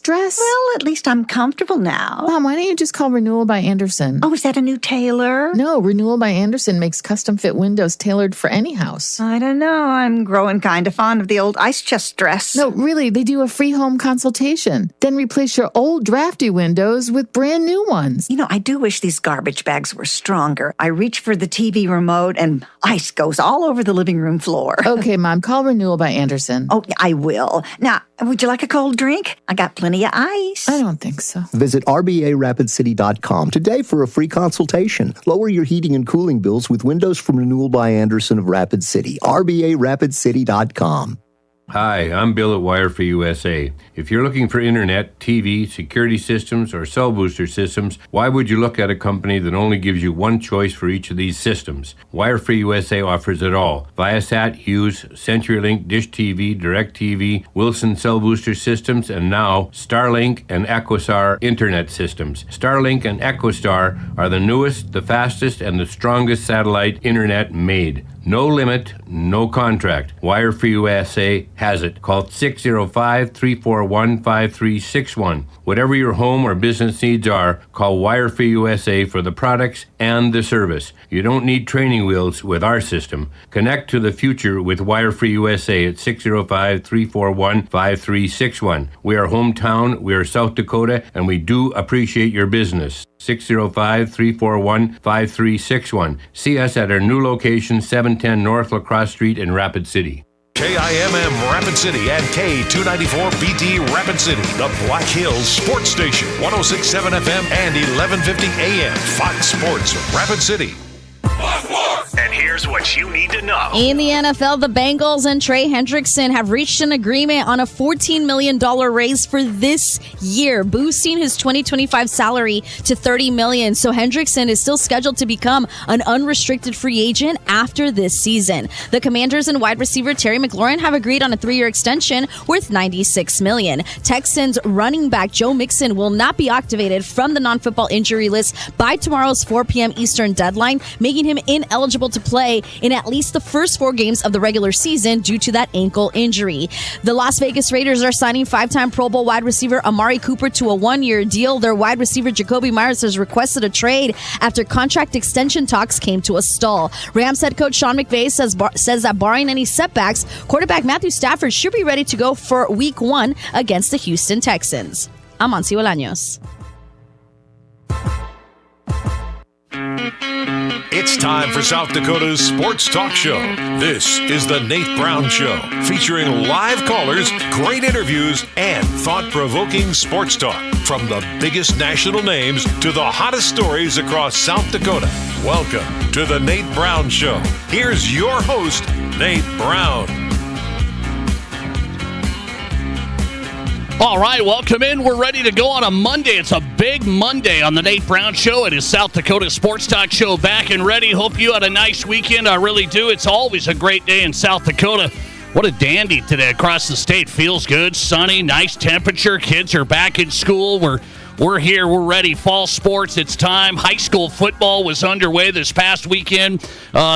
dress? Well, at least I'm comfortable now. Mom, why don't you just call Renewal by Anderson? Oh, is that a new tailor? No, Renewal by Anderson makes custom-fit windows tailored for any house. I don't know. I'm growing kind of fond of the old ice chest dress. No, really, they do a free home consultation. Then replace your old drafty windows with brand new ones. You know, I do wish these garbage bags were stronger. I reach for the TV remote and ice goes all over the living room floor. Okay, Mom, call Renewal by Anderson. Oh, I will. Now, would you like a cold drink? I got plenty of ice. I don't think so. Visit RBARapidCity.com today for a free consultation. Lower your heating and cooling bills with windows from Renewal by Anderson of Rapid City. RBARapidCity.com. Hi, I'm Bill at Wire for USA. If you're looking for internet, TV, security systems, or cell booster systems, why would you look at a company that only gives you one choice for each of these systems? Wire for USA offers it all. Viasat, Hughes, CenturyLink, Dish TV, DirecTV, Wilson Cell Booster Systems, and now Starlink and EchoStar Internet Systems. Starlink and EchoStar are the newest, the fastest, and the strongest satellite internet made. No limit, no contract. Wire for USA has it. Call 605-341-5361. Whatever your home or business needs are, call Wire for USA for the products and the service. You don't need training wheels with our system. Connect to the future with Wire for USA at 605-341-5361. We are hometown, we are South Dakota, and we do appreciate your business. 605-341-5361. See us at our new location, 710 North La Crosse Street in Rapid City. KIMM Rapid City and K294BT Rapid City, the Black Hills Sports Station, 106.7 FM and 1150 AM, Fox Sports Rapid City. And here's what you need to know. In the NFL, the Bengals and Trey Hendrickson have reached an agreement on a $14 million raise for this year, boosting his 2025 salary to $30 million. So Hendrickson is still scheduled to become an unrestricted free agent after this season. The Commanders and wide receiver Terry McLaurin have agreed on a 3-year extension worth $96 million. Texans running back Joe Mixon will not be activated from the non-football injury list by tomorrow's 4 p.m. Eastern deadline, making him ineligible to play in at least the first 4 games of the regular season due to that ankle injury. The Las Vegas Raiders are signing 5-time Pro Bowl wide receiver Amari Cooper to a 1-year deal. Their wide receiver Jacoby Myers has requested a trade after contract extension talks came to a stall. Rams head coach Sean McVay says that barring any setbacks, quarterback Matthew Stafford should be ready to go for Week 1 against the Houston Texans. I'm Ansi Bolaños. It's time for South Dakota's Sports Talk Show. This is the Nate Brown Show, featuring live callers, great interviews, and thought-provoking sports talk. From the biggest national names to the hottest stories across South Dakota. Welcome to the Nate Brown Show. Here's your host, Nate Brown. All right, welcome in. We're ready to go on a Monday. It's a big Monday on the Nate Brown Show. It is South Dakota Sports Talk Show back and ready. Hope you had a nice weekend. I really do. It's always a great day in South Dakota. What a dandy today across the state. Feels good, sunny, nice temperature. Kids are back in school. We're here. We're ready. Fall sports, it's time. High school football was underway this past weekend.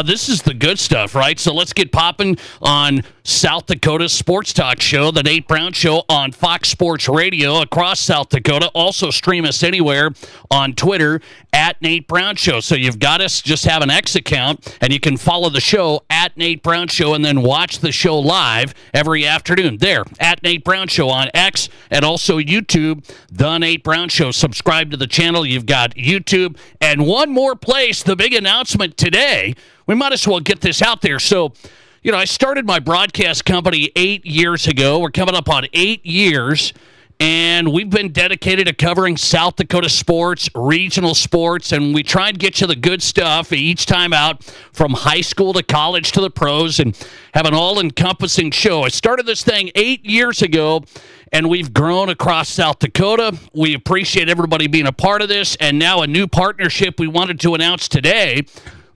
This is the good stuff, right? So let's get popping on South Dakota Sports Talk Show, the Nate Brown Show on Fox Sports Radio across South Dakota. Also stream us anywhere on Twitter at Nate Brown Show. So you've got us, just have an X account, and you can follow the show at Nate Brown Show and then watch the show live every afternoon. There, at Nate Brown Show on X and also YouTube, The Nate Brown Show. Subscribe to the channel. You've got YouTube. And one more place, the big announcement today. We might as well get this out there. So, you know, I started my broadcast company 8 years ago. We're coming up on 8 years, and we've been dedicated to covering South Dakota sports, regional sports, and we try and get you the good stuff each time out, from high school to college to the pros, and have an all-encompassing show. I started this thing 8 years ago, and we've grown across South Dakota. We appreciate everybody being a part of this, and now a new partnership we wanted to announce today.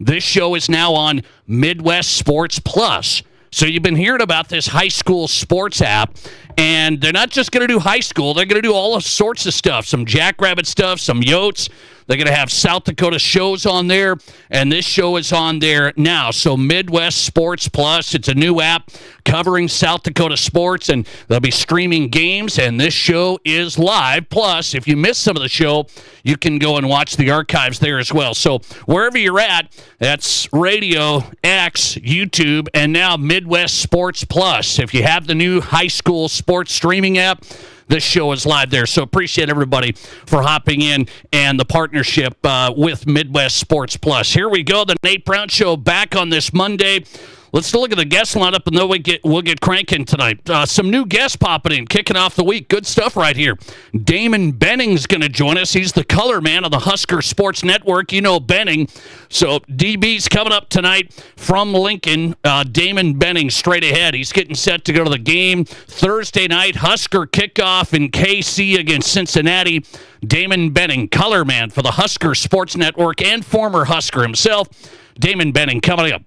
This show is now on Midwest Sports Plus. So you've been hearing about this high school sports app, And they're not just going to do high school. They're going to do all sorts of stuff, some Jackrabbit stuff, some Yotes. They're going to have South Dakota shows on there, and this show is on there now. So Midwest Sports Plus, it's a new app covering South Dakota sports, and they'll be streaming games, and this show is live. Plus, if you miss some of the show, you can go and watch the archives there as well. So wherever you're at, that's Radio, X, YouTube, and now Midwest Sports Plus. If you have the new high school sports streaming app, this show is live there. So appreciate everybody for hopping in and the partnership with Midwest Sports Plus. Here we go, the Nate Brown Show back on this Monday. Let's look at the guest lineup, and then we'll get cranking tonight. Some new guests popping in, kicking off the week. Good stuff right here. Damon Benning's going to join us. He's the color man of the Husker Sports Network. You know Benning. So DB's coming up tonight from Lincoln. Damon Benning straight ahead. He's getting set to go to the game Thursday night. Husker kickoff in KC against Cincinnati. Damon Benning, color man for the Husker Sports Network and former Husker himself. Damon Benning coming up.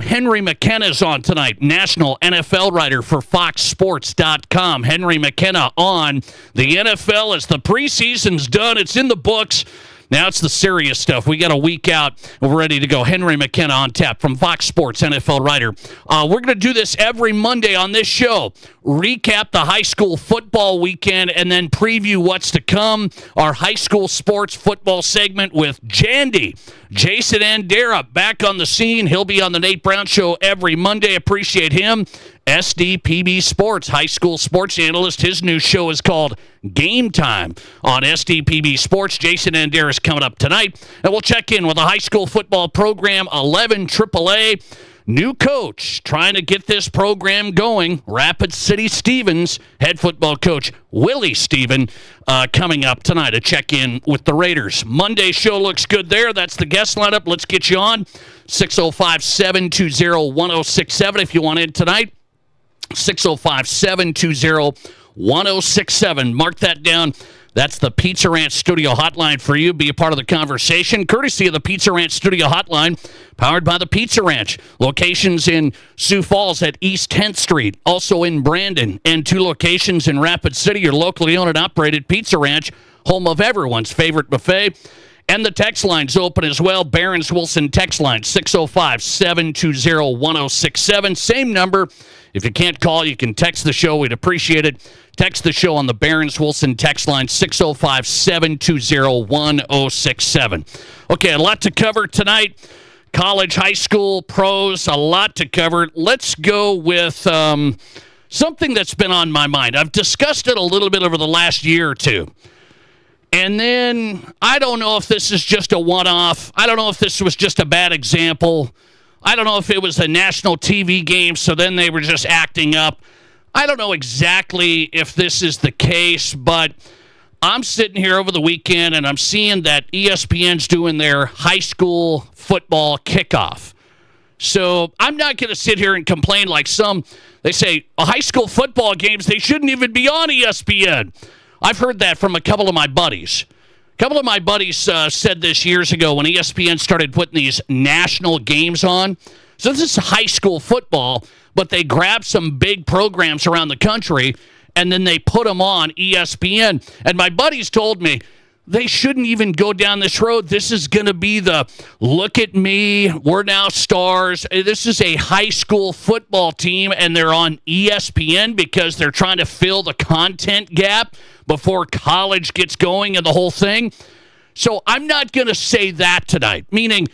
Henry McKenna's on tonight, national NFL writer for FoxSports.com. Henry McKenna on the NFL as the preseason's done. It's in the books. Now it's the serious stuff. We got a week out. We're ready to go. Henry McKenna on tap from Fox Sports, NFL writer. We're going to do this every Monday on this show. Recap the high school football weekend and then preview what's to come. Our high school sports football segment with Jandy. Jason Andera back on the scene. He'll be on the Nate Brown Show every Monday. Appreciate him. SDPB Sports, high school sports analyst. His new show is called Game Time on SDPB Sports. Jason Andera is coming up tonight. And we'll check in with a high school football program, 11 AAA. New coach trying to get this program going. Rapid City Stevens, head football coach Willie Steven, coming up tonight to check in with the Raiders. Monday show looks good there. That's the guest lineup. Let's get you on. 605-720-1067 if you want in tonight. 605-720-1067. Mark that down. That's the Pizza Ranch Studio Hotline for you. Be a part of the conversation. Courtesy of the Pizza Ranch Studio Hotline, powered by the Pizza Ranch. Locations in Sioux Falls at East 10th Street, also in Brandon, and 2 locations in Rapid City. Your locally owned and operated Pizza Ranch, home of everyone's favorite buffet. And the text line's open as well. Barron's Wilson text line, 605-720-1067. Same number. If you can't call, you can text the show. We'd appreciate it. Text the show on the Barron's Wilson text line, 605-720-1067. Okay, a lot to cover tonight. College, high school, pros, a lot to cover. Let's go with something that's been on my mind. I've discussed it a little bit over the last year or two. And then I don't know if this is just a one-off. I don't know if this was just a bad example. I don't know if it was a national TV game, so then they were just acting up. I don't know exactly if this is the case, but I'm sitting here over the weekend and I'm seeing that ESPN's doing their high school football kickoff. So I'm not going to sit here and complain like some. They say high school football games, they shouldn't even be on ESPN. I've heard that from a couple of my buddies. A couple of my buddies said this years ago when ESPN started putting these national games on. So this is high school football, but they grab some big programs around the country, and then they put them on ESPN. And my buddies told me they shouldn't even go down this road. This is going to be the look at me, we're now stars. This is a high school football team, and they're on ESPN because they're trying to fill the content gap before college gets going and the whole thing. So I'm not going to say that tonight, meaning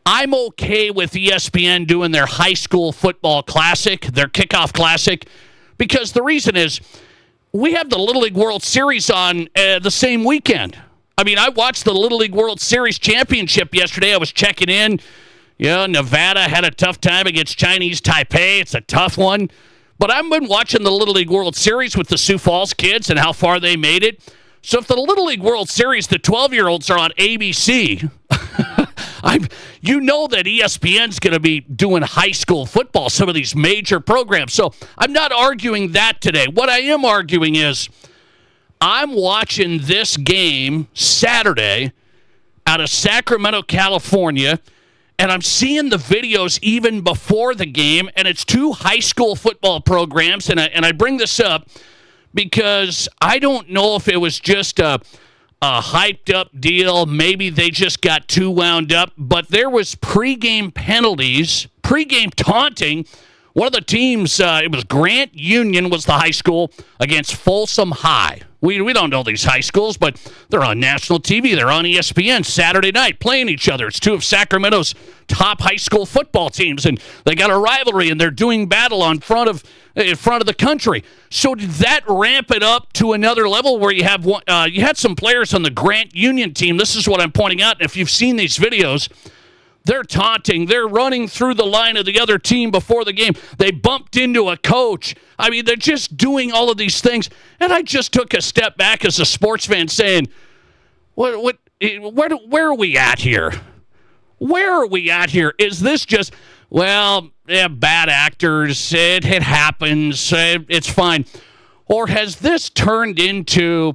I'm okay with ESPN doing their high school football classic, their kickoff classic, because the reason is we have the Little League World Series on the same weekend. I mean, I watched the Little League World Series championship yesterday. I was checking in. Yeah, Nevada had a tough time against Chinese Taipei. It's a tough one. But I've been watching the Little League World Series with the Sioux Falls kids and how far they made it. So if the Little League World Series, the 12-year-olds are on ABC, you know that ESPN's going to be doing high school football, some of these major programs. So I'm not arguing that today. What I am arguing is I'm watching this game Saturday out of Sacramento, California, And I'm seeing the videos even before the game, and it's two high school football programs. And I bring this up because I don't know if it was just a hyped up deal. Maybe they just got too wound up. But there was pregame penalties, pregame taunting. One of the teams, it was Grant Union was the high school against Folsom High. We don't know these high schools, but they're on national TV. They're on ESPN Saturday night playing each other. It's two of Sacramento's top high school football teams, and they got a rivalry, and they're doing battle in front of the country. So did that ramp it up to another level where you have you had some players on the Grant Union team? This is what I'm pointing out. And if you've seen these videos, they're taunting. They're running through the line of the other team before the game. They bumped into a coach. I mean, they're just doing all of these things. And I just took a step back as a sports fan saying, where are we at here? Where are we at here? Is this just, well, yeah, bad actors, it happens, it's fine? Or has this turned into,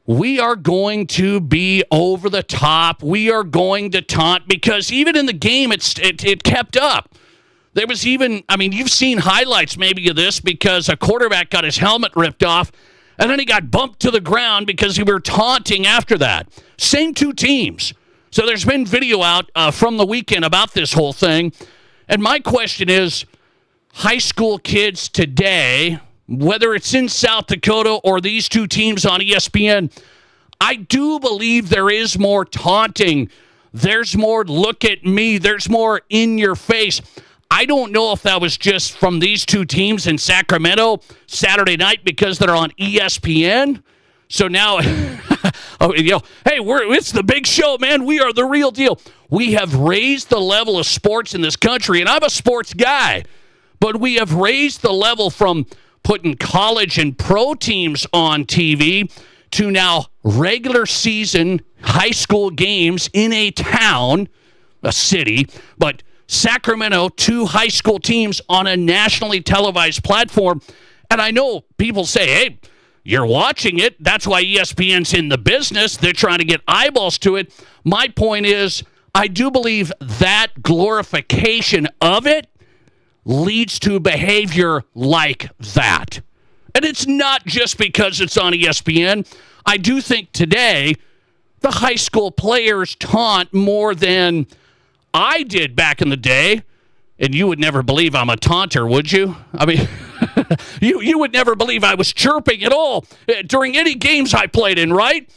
we are going to be over the top, we are going to taunt? Because even in the game, it kept up. There was even, I mean, you've seen highlights maybe of this because a quarterback got his helmet ripped off, and then he got bumped to the ground because he were taunting after that. Same two teams. So there's been video out from the weekend about this whole thing. And my question is, high school kids today, whether it's in South Dakota or these two teams on ESPN, I do believe there is more taunting. There's more look at me. There's more in your face. I don't know if that was just from these two teams in Sacramento Saturday night because they're on ESPN. So now, hey, it's the big show, man. We are the real deal. We have raised the level of sports in this country, and I'm a sports guy, but we have raised the level from putting college and pro teams on TV to now regular season high school games in a town, a city, but Sacramento, two high school teams on a nationally televised platform. And I know people say, hey, you're watching it. That's why ESPN's in the business. They're trying to get eyeballs to it. My point is, I do believe that glorification of it leads to behavior like that. And it's not just because it's on ESPN. I do think today the high school players taunt more than I did back in the day. And you would never believe I'm a taunter, would you? I mean, you would never believe I was chirping at all during any games I played in, right?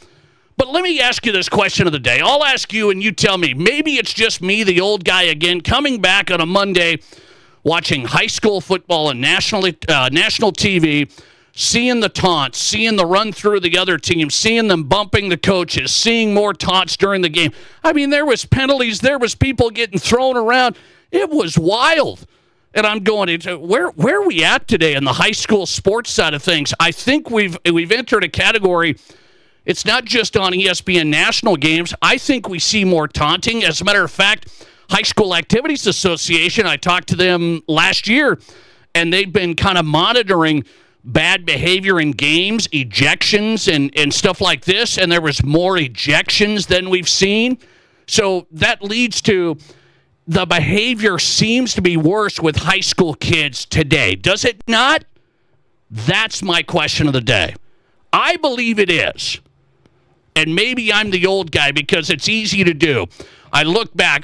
But let me ask you this question of the day. I'll ask you and you tell me. Maybe it's just me, the old guy again, coming back on a Monday, watching high school football on national TV, seeing the taunts, seeing the run through the other team, seeing them bumping the coaches, seeing more taunts during the game. I mean, there was penalties. There was people getting thrown around. It was wild. And I'm going, where are we at today in the high school sports side of things? I think we've entered a category. It's not just on ESPN national games. I think we see more taunting. As a matter of fact, High School Activities Association, I talked to them last year, and they've been kind of monitoring bad behavior in games, ejections, and stuff like this, and there was more ejections than we've seen. So that leads to the behavior seems to be worse with high school kids today. Does it not? That's my question of the day. I believe it is. And maybe I'm the old guy because it's easy to do. I look back,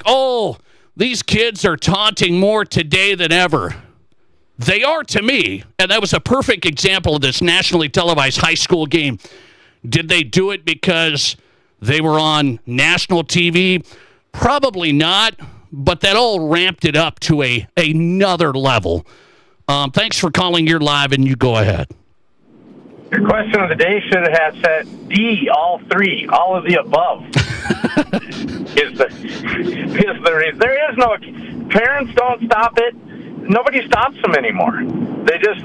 these kids are taunting more today than ever. They are to me, and that was a perfect example of this nationally televised high school game. Did they do it because they were on national TV? Probably not, but that all ramped it up to another level. Thanks for calling. You're live, and you go ahead. Your question of the day should have said D, all three, all of the above. is the reason. There is no, parents don't stop it. Nobody stops them anymore. They just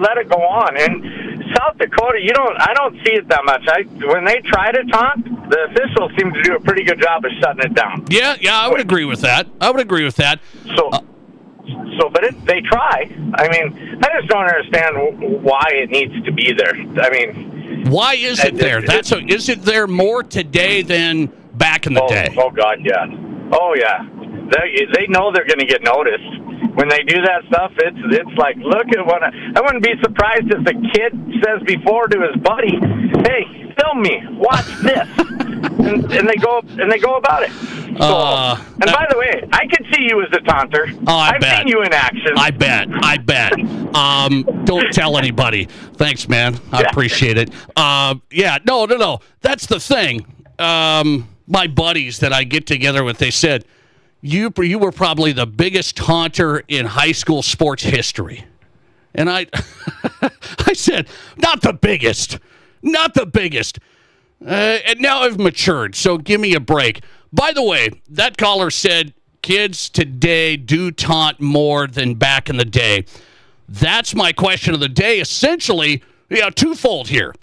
let it go on. And South Dakota, I don't see it that much. When they try to taunt, the officials seem to do a pretty good job of shutting it down. Yeah, I would agree with that. They try. I mean, I just don't understand why it needs to be there. I mean, why is it there? Is it there more today than back in the day? Oh God, yeah. Oh yeah. they know they're going to get noticed. When they do that stuff, it's like, look at what I wouldn't be surprised if the kid says before to his buddy, "Hey, film me, watch this," and they go about it. So, and by the way, I could see you as a taunter. I've seen you in action. I bet. Don't tell anybody. Thanks, man. I appreciate it. No. That's the thing. My buddies that I get together with, they said, you were probably the biggest taunter in high school sports history. And I said, not the biggest. And now I've matured, so give me a break. By the way, that caller said kids today do taunt more than back in the day. That's my question of the day. Essentially, twofold here.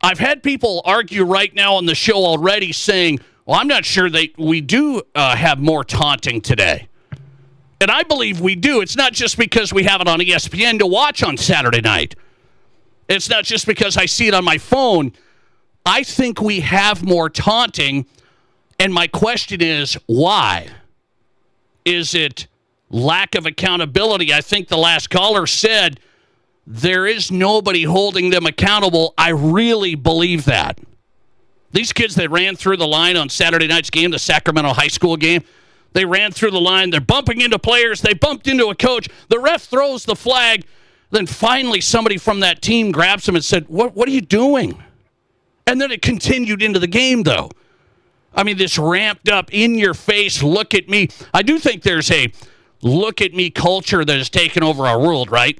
I've had people argue right now on the show already saying, well, I'm not sure that we do have more taunting today. And I believe we do. It's not just because we have it on ESPN to watch on Saturday night. It's not just because I see it on my phone. I think we have more taunting. And my question is, why? Is it lack of accountability? I think the last caller said there is nobody holding them accountable. I really believe that. These kids that ran through the line on Saturday night's game, the Sacramento high school game, they ran through the line. They're bumping into players. They bumped into a coach. The ref throws the flag. Then finally somebody from that team grabs them and said, What are you doing? And then it continued into the game, though. I mean, this ramped up, in your face, look at me. I do think there's a look at me culture that has taken over our world, right?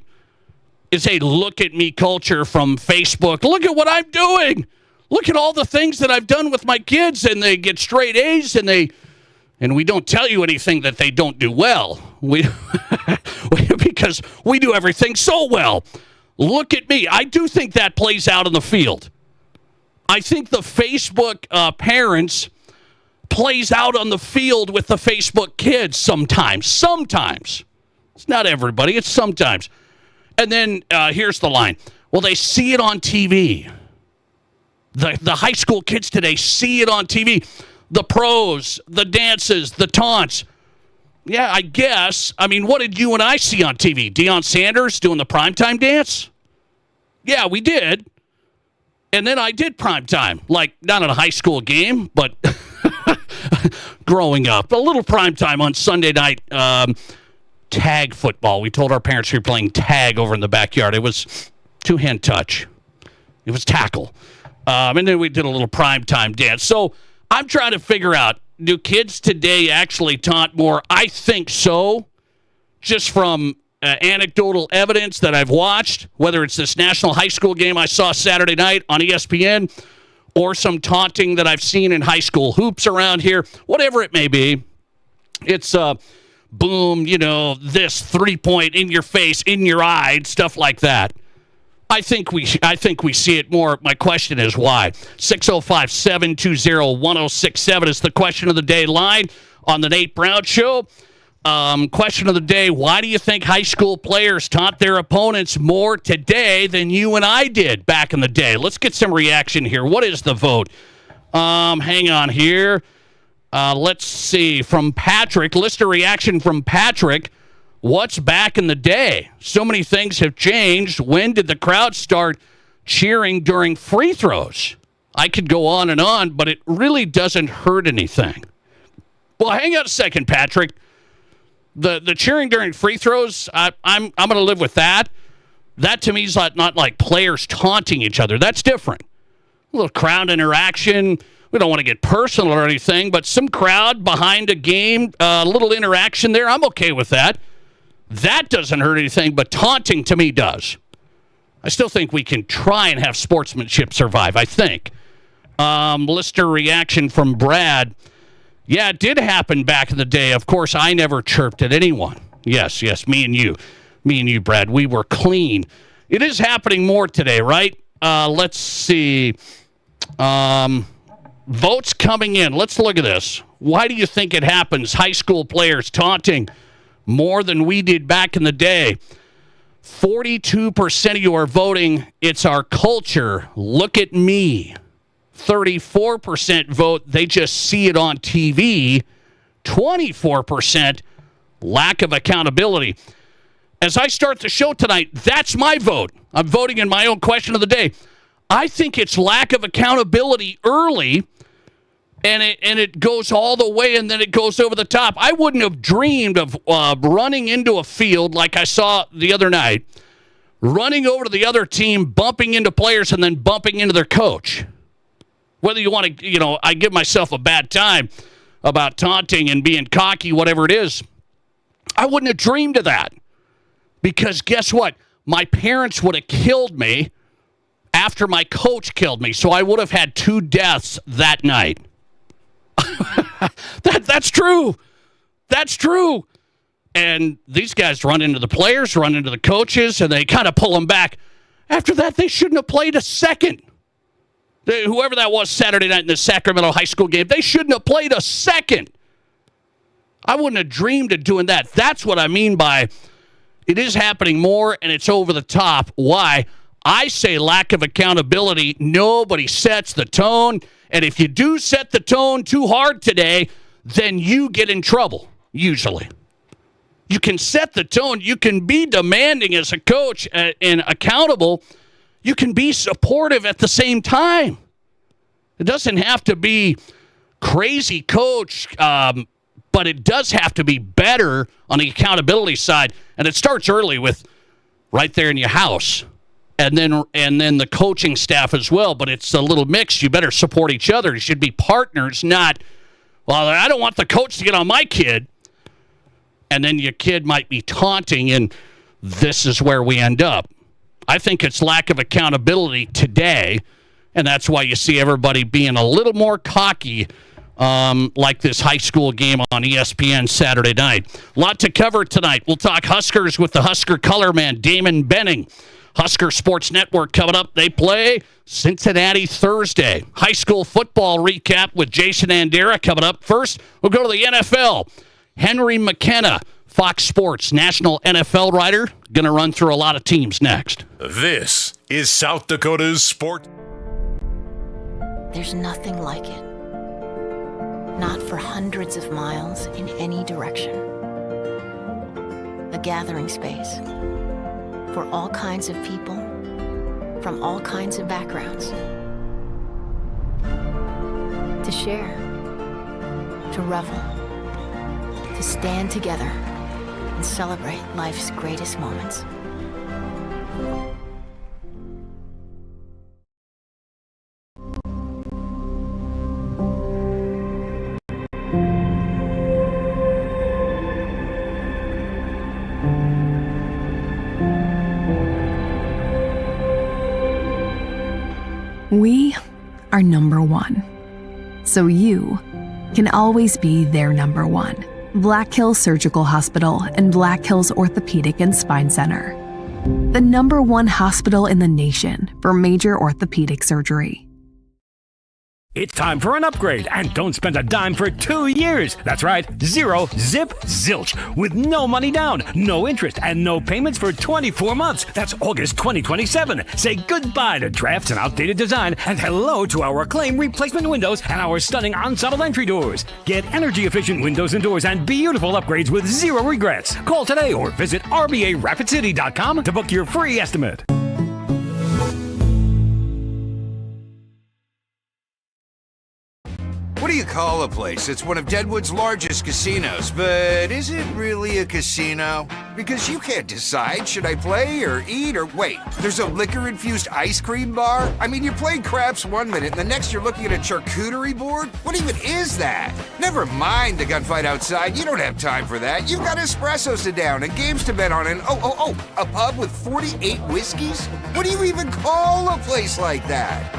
It's a look at me culture from Facebook. Look at what I'm doing. Look at all the things that I've done with my kids, and they get straight A's, and we don't tell you anything that they don't do well. Because we do everything so well. Look at me. I do think that plays out in the field. I think the Facebook parents plays out on the field with the Facebook kids sometimes. Sometimes. It's not everybody. It's sometimes. And then here's the line. Well, they see it on TV. The high school kids today see it on TV. The pros, the dances, the taunts. Yeah, I guess. I mean, what did you and I see on TV? Deion Sanders doing the primetime dance? Yeah, we did. And then I did primetime. Like, not in a high school game, but growing up. A little primetime on Sunday night tag football. We told our parents we were playing tag over in the backyard. It was two-hand touch. It was tackle. And then we did a little primetime dance. So I'm trying to figure out, do kids today actually taunt more? I think so, just from anecdotal evidence that I've watched, whether it's this national high school game I saw Saturday night on ESPN or some taunting that I've seen in high school hoops around here, whatever it may be. It's boom, this 3-point in your face, in your eye, stuff like that. I think we see it more. My question is why. 605-720-1067 is the question of the day line on the Nate Brown Show. Question of the day, why do you think high school players taunt their opponents more today than you and I did back in the day? Let's get some reaction here. What is the vote? Hang on here. Let's see. From Patrick, listener reaction from Patrick. What's back in the day? So many things have changed. When did the crowd start cheering during free throws? I could go on, but it really doesn't hurt anything. Well, hang on a second, Patrick. The cheering during free throws, I'm going to live with that. That to me is not like players taunting each other. That's different. A little crowd interaction. We don't want to get personal or anything, but some crowd behind a game, a little interaction there, I'm okay with that. That doesn't hurt anything, but taunting to me does. I still think we can try and have sportsmanship survive, I think. Listener reaction from Brad. Yeah, it did happen back in the day. Of course, I never chirped at anyone. Yes, me and you. Me and you, Brad. We were clean. It is happening more today, right? Let's see. Votes coming in. Let's look at this. Why do you think it happens? High school players taunting more than we did back in the day. 42% of you are voting, it's our culture. Look at me. 34% vote, they just see it on TV. 24% lack of accountability. As I start the show tonight, that's my vote. I'm voting in my own question of the day. I think it's lack of accountability early, and it goes all the way, and then it goes over the top. I wouldn't have dreamed of running into a field like I saw the other night, running over to the other team, bumping into players, and then bumping into their coach. Whether you want to, I give myself a bad time about taunting and being cocky, whatever it is. I wouldn't have dreamed of that. Because guess what? My parents would have killed me after my coach killed me. So I would have had 2 deaths that night. That's true. That's true. And these guys run into the players, run into the coaches, and they kind of pull them back. After that, they shouldn't have played a second. Whoever that was Saturday night in the Sacramento high school game, they shouldn't have played a second. I wouldn't have dreamed of doing that. That's what I mean by it is happening more, and it's over the top. Why? I say lack of accountability. Nobody sets the tone. And if you do set the tone too hard today, then you get in trouble, usually. You can set the tone. You can be demanding as a coach and accountable. You can be supportive at the same time. It doesn't have to be crazy coach, but it does have to be better on the accountability side. And it starts early with right there in your house. And then the coaching staff as well. But it's a little mixed. You better support each other. You should be partners, not, well, I don't want the coach to get on my kid. And then your kid might be taunting, and this is where we end up. I think it's lack of accountability today, and that's why you see everybody being a little more cocky, like this high school game on ESPN Saturday night. A lot to cover tonight. We'll talk Huskers with the Husker color man, Damon Benning. Husker Sports Network coming up. They play Cincinnati Thursday. High school football recap with Jason Andera coming up. First, we'll go to the NFL. Henry McKenna, Fox Sports national NFL writer, going to run through a lot of teams next. This is South Dakota's Sport. There's nothing like it. Not for hundreds of miles in any direction. A gathering space for all kinds of people from all kinds of backgrounds. To share, to revel, to stand together and celebrate life's greatest moments. We are number one, so you can always be their number one. Black Hills Surgical Hospital and Black Hills Orthopedic and Spine Center. The number one hospital in the nation for major orthopedic surgery. It's time for an upgrade, and don't spend a dime for 2 years. That's right, 0 zip zilch, with no money down, no interest, and no payments for 24 months. That's August 2027. Say goodbye to drafts and outdated design, and hello to our acclaimed replacement windows and our stunning ensemble entry doors. Get energy-efficient windows and doors and beautiful upgrades with 0 regrets. Call today or visit RBARapidCity.com to book your free estimate. What do you call a place that's one of Deadwood's largest casinos, but is it really a casino? Because you can't decide, should I play or eat or wait, there's a liquor-infused ice cream bar? I mean, you're playing craps 1 minute and the next you're looking at a charcuterie board? What even is that? Never mind the gunfight outside, you don't have time for that. You've got espressos to down and games to bet on and a pub with 48 whiskeys? What do you even call a place like that?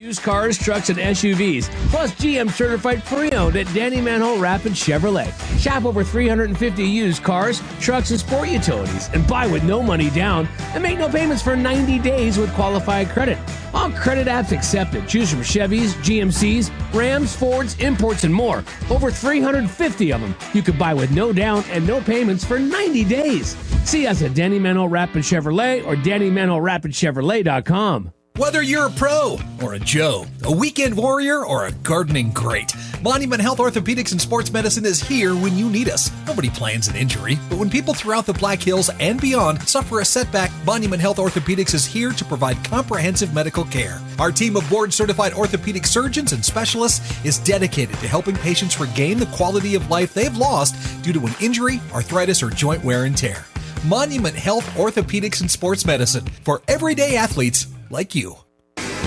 Used cars, trucks, and SUVs, plus GM certified pre-owned at Danny Manhole Rapid Chevrolet. Shop over 350 used cars, trucks, and sport utilities, and buy with no money down, and make no payments for 90 days with qualified credit. All credit apps accepted. Choose from Chevys, GMCs, Rams, Fords, imports, and more. Over 350 of them. You could buy with no down and no payments for 90 days. See us at Danny Manhole Rapid Chevrolet or DannyManholeRapidChevrolet.com. Whether you're a pro or a Joe, a weekend warrior or a gardening great, Monument Health Orthopedics and Sports Medicine is here when you need us. Nobody plans an injury, but when people throughout the Black Hills and beyond suffer a setback, Monument Health Orthopedics is here to provide comprehensive medical care. Our team of board-certified orthopedic surgeons and specialists is dedicated to helping patients regain the quality of life they've lost due to an injury, arthritis, or joint wear and tear. Monument Health Orthopedics and Sports Medicine for everyday athletes like you.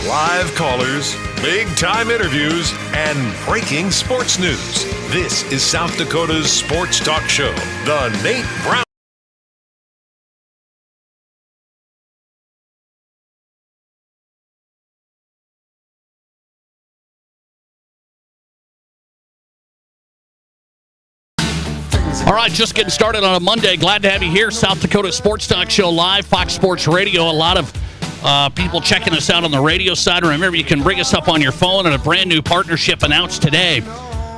Live callers, big-time interviews, and breaking sports news. This is South Dakota's sports talk show, The Nate Brown. All right, just getting started on a Monday. Glad to have you here. South Dakota Sports Talk Show live, Fox Sports Radio. A lot of people checking us out on the radio side. Remember, you can bring us up on your phone, and a brand new partnership announced today.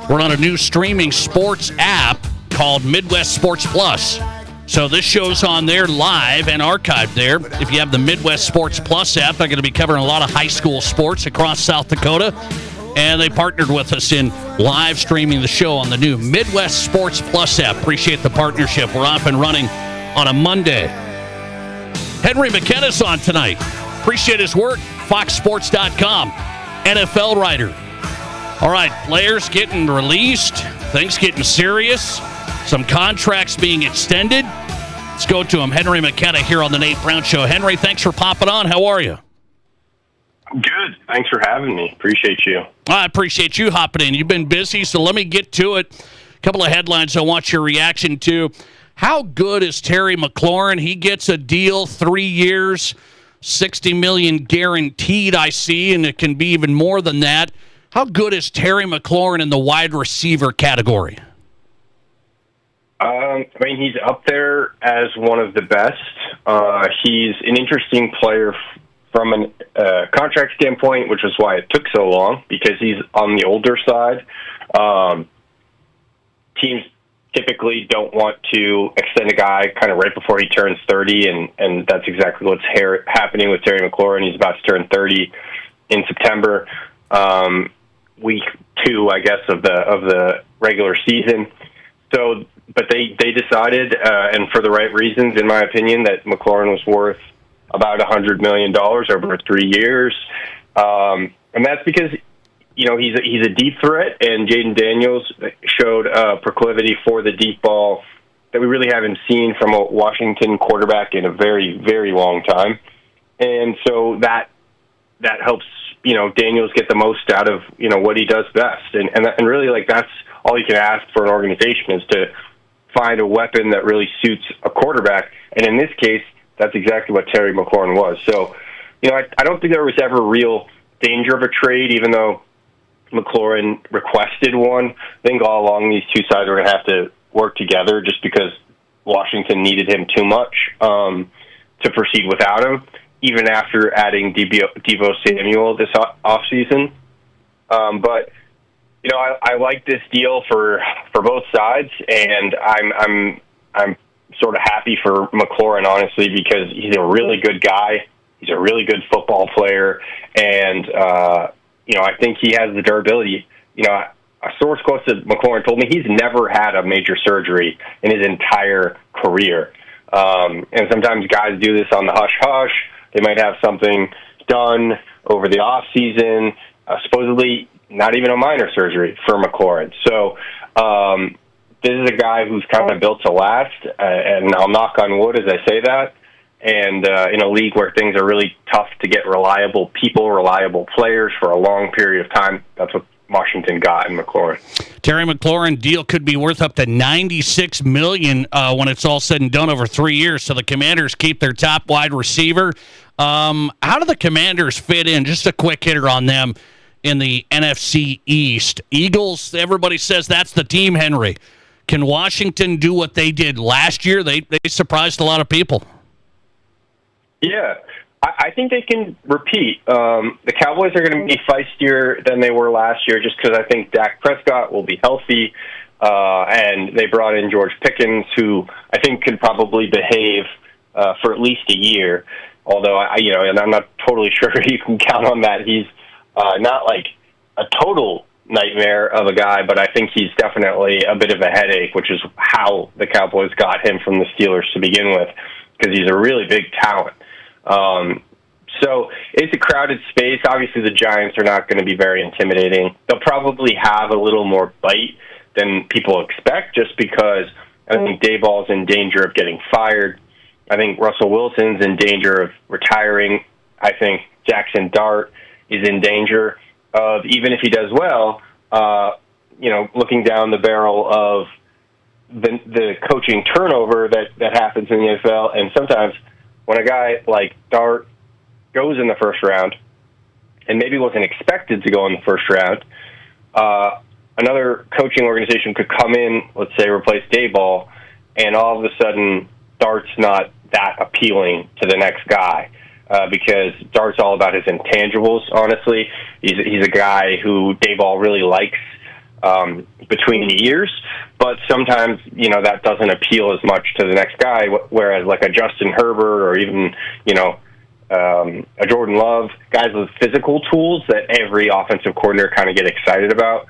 We're on a new streaming sports app called Midwest Sports Plus. So this show's on there live and archived there. If you have the Midwest Sports Plus app, they're going to be covering a lot of high school sports across South Dakota. And they partnered with us in live streaming the show on the new Midwest Sports Plus app. Appreciate the partnership. We're off and running on a Monday. Henry McKenna's on tonight. Appreciate his work. FoxSports.com. NFL writer. All right, players getting released. Things getting serious. Some contracts being extended. Let's go to him. Henry McKenna here on the Nate Brown Show. Henry, thanks for popping on. How are you? Good. Thanks for having me. Appreciate you. I appreciate you hopping in. You've been busy, so let me get to it. A couple of headlines I want your reaction to. How good is Terry McLaurin? He gets a deal, 3 years, $60 million guaranteed, I see, and it can be even more than that. How good is Terry McLaurin in the wide receiver category? I mean, he's up there as one of the best. He's an interesting player from a contract standpoint, which is why it took so long, because he's on the older side. Teams typically don't want to extend a guy kind of right before he turns 30, and that's exactly what's happening with Terry McLaurin. He's about to turn 30 in September, week 2, I guess, of the regular season. So, but they decided, and for the right reasons, in my opinion, that McLaurin was worth about $100 million over 3 years, and that's because he's a deep threat, and Jaden Daniels showed a proclivity for the deep ball that we really haven't seen from a Washington quarterback in a very, very long time, and so that helps Daniels get the most out of what he does best, and really, like, that's all you can ask for an organization, is to find a weapon that really suits a quarterback, and in this case, that's exactly what Terry McLaurin was. So, I don't think there was ever real danger of a trade, even though McLaurin requested one. I think all along these two sides were going to have to work together just because Washington needed him too much to proceed without him, even after adding Deebo Samuel this offseason. But, I like this deal for both sides, and I'm sort of happy for McLaurin, honestly, because he's a really good guy. He's a really good football player, and I think he has the durability. A source close to McLaurin told me he's never had a major surgery in his entire career. And sometimes guys do this on the hush-hush. They might have something done over the off season, supposedly not even a minor surgery for McLaurin. So this is a guy who's kind of built to last, and I'll knock on wood as I say that. And in a league where things are really tough to get reliable people, reliable players for a long period of time, that's what Washington got in McLaurin. Terry McLaurin deal could be worth up to $96 million when it's all said and done over 3 years. So the Commanders keep their top wide receiver. How do the Commanders fit in? Just a quick hitter on them in the NFC East. Eagles, everybody says that's the team, Henry. Can Washington do what they did last year? They surprised a lot of people. Yeah, I think they can repeat. The Cowboys are going to be feistier than they were last year just because I think Dak Prescott will be healthy, and they brought in George Pickens, who I think could probably behave for at least a year, although, and I'm not totally sure you can count on that. He's not like a total nightmare of a guy, but I think he's definitely a bit of a headache, which is how the Cowboys got him from the Steelers to begin with, because he's a really big talent. So it's a crowded space. Obviously, the Giants are not going to be very intimidating. They'll probably have a little more bite than people expect just because I think Dayball's in danger of getting fired. I think Russell Wilson's in danger of retiring. I think Jackson Dart is in danger of, even if he does well, looking down the barrel of the coaching turnover that happens in the NFL. And sometimes when a guy like Dart goes in the first round and maybe wasn't expected to go in the first round, another coaching organization could come in, let's say replace Dayball, and all of a sudden Dart's not that appealing to the next guy. Because Dart's all about his intangibles, honestly. He's a guy who Dayball really likes between the ears, but sometimes, that doesn't appeal as much to the next guy, whereas like a Justin Herbert or even, a Jordan Love, guys with physical tools that every offensive coordinator kind of get excited about,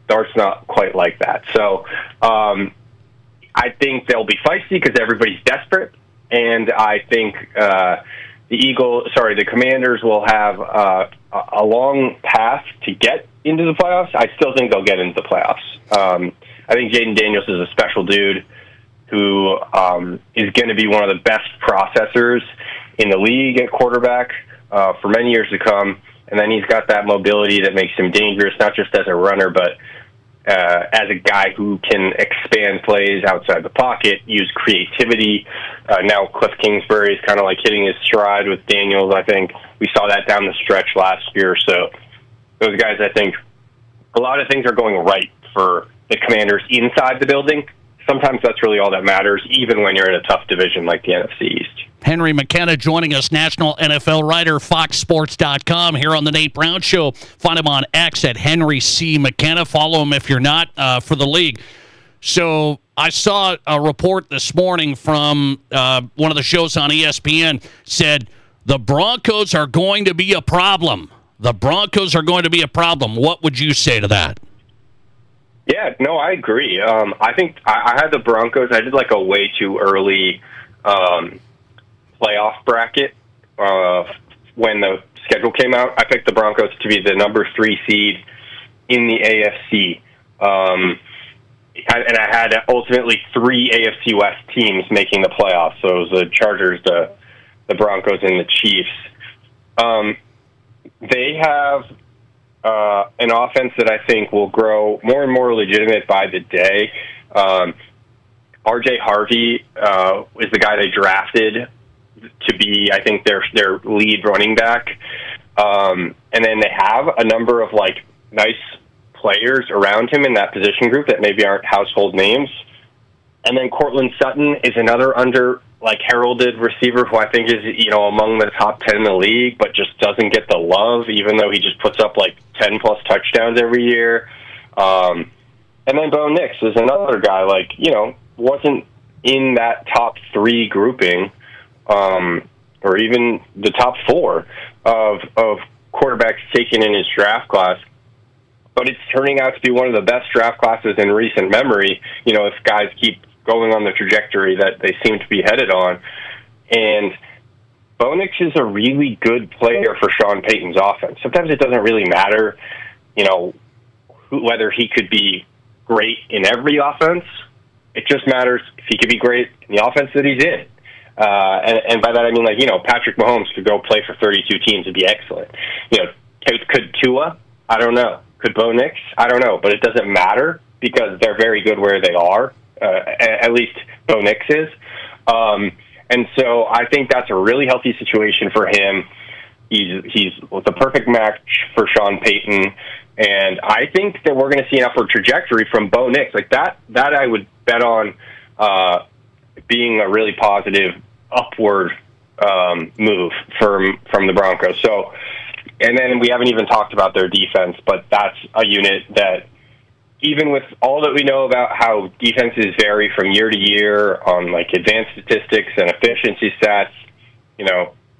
Dart's not quite like that. So I think they'll be feisty because everybody's desperate, and I think the Commanders will have a long path to get into the playoffs. I still think they'll get into the playoffs. I think Jaden Daniels is a special dude who is going to be one of the best processors in the league at quarterback for many years to come. And then he's got that mobility that makes him dangerous, not just as a runner, but as a guy who can expand plays outside the pocket, use creativity. Now Cliff Kingsbury is kind of like hitting his stride with Daniels. I think we saw that down the stretch last year. So those guys, I think a lot of things are going right for the Commanders inside the building. Sometimes that's really all that matters, even when you're in a tough division like the NFC East. Henry McKenna joining us, national NFL writer, FoxSports.com, here on the Nate Brown Show. Find him on X at Henry C. McKenna. Follow him if you're not for the league. So I saw a report this morning from one of the shows on ESPN said the Broncos are going to be a problem. The Broncos are going to be a problem. What would you say to that? Yeah, no, I agree. I think I had the Broncos. I did like a way too early playoff bracket when the schedule came out. I picked the Broncos to be the number 3 seed in the AFC. And I had ultimately 3 AFC West teams making the playoffs. So it was the Chargers, the Broncos, and the Chiefs. They have an offense that I think will grow more and more legitimate by the day. R.J. Harvey is the guy they drafted to be, I think, their lead running back. And then they have a number of like nice players around him in that position group that maybe aren't household names. And then Cortland Sutton is another heralded receiver who I think is, among the top 10 in the league, but just doesn't get the love, even though he just puts up 10+ touchdowns every year. And then Bo Nix is another guy, wasn't in that top 3 grouping, or even the top 4 of quarterbacks taken in his draft class. But it's turning out to be one of the best draft classes in recent memory, if guys keep going on the trajectory that they seem to be headed on. And Bo Nix is a really good player for Sean Payton's offense. Sometimes it doesn't really matter, whether he could be great in every offense. It just matters if he could be great in the offense that he's in. And by that I mean, Patrick Mahomes could go play for 32 teams and be excellent. Could Tua? I don't know. Could Bo Nix? I don't know, but it doesn't matter because they're very good where they are. At least Bo Nix is. And so I think that's a really healthy situation for him. He's the perfect match for Sean Payton. And I think that we're going to see an upward trajectory from Bo Nix. Like that I would bet on being a really positive upward move from the Broncos. So, and then we haven't even talked about their defense, but that's a unit that, even with all that we know about how defenses vary from year to year on like advanced statistics and efficiency stats,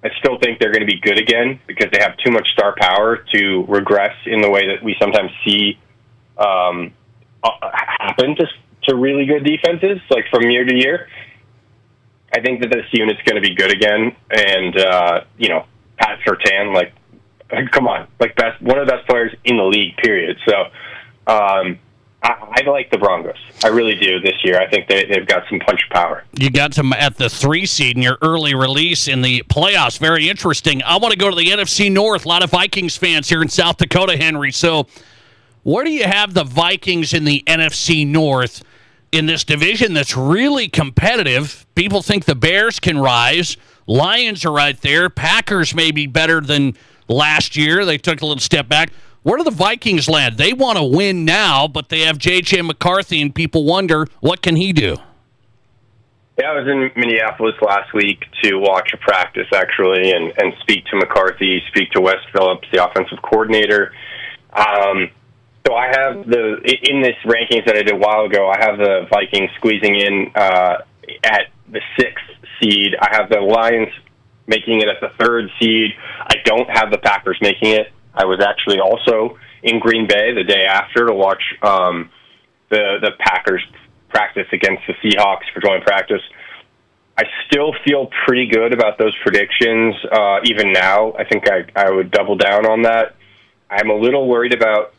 I still think they're going to be good again because they have too much star power to regress in the way that we sometimes see happen to really good defenses, like from year to year. I think that this unit's going to be good again. And, Pat Surtain, like, come on, like one of the best players in the league, period. So, I like the Broncos. I really do this year. I think they've got some punch power. You got them at the 3 seed in your early release in the playoffs. Very interesting. I want to go to the NFC North. A lot of Vikings fans here in South Dakota, Henry. So where do you have the Vikings in the NFC North in this division that's really competitive? People think the Bears can rise. Lions are right there. Packers may be better than last year. They took a little step back. Where do the Vikings land? They want to win now, but they have J.J. McCarthy, and people wonder, what can he do? Yeah, I was in Minneapolis last week to watch a practice, actually, and speak to McCarthy, speak to Wes Phillips, the offensive coordinator. So I have in this rankings that I did a while ago, I have the Vikings squeezing in at the 6th seed. I have the Lions making it at the 3rd seed. I don't have the Packers making it. I was actually also in Green Bay the day after to watch the Packers practice against the Seahawks for joint practice. I still feel pretty good about those predictions. Even now, I think I would double down on that. I'm a little worried about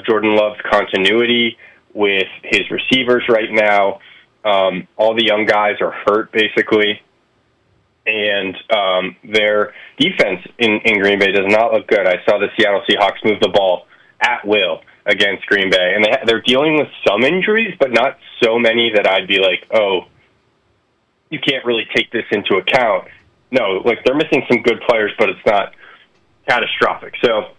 Jordan Love's continuity with his receivers right now. All the young guys are hurt, basically. And their defense in Green Bay does not look good. I saw the Seattle Seahawks move the ball at will against Green Bay. And they're dealing with some injuries, but not so many that I'd be like, oh, you can't really take this into account. No, like they're missing some good players, but it's not catastrophic. So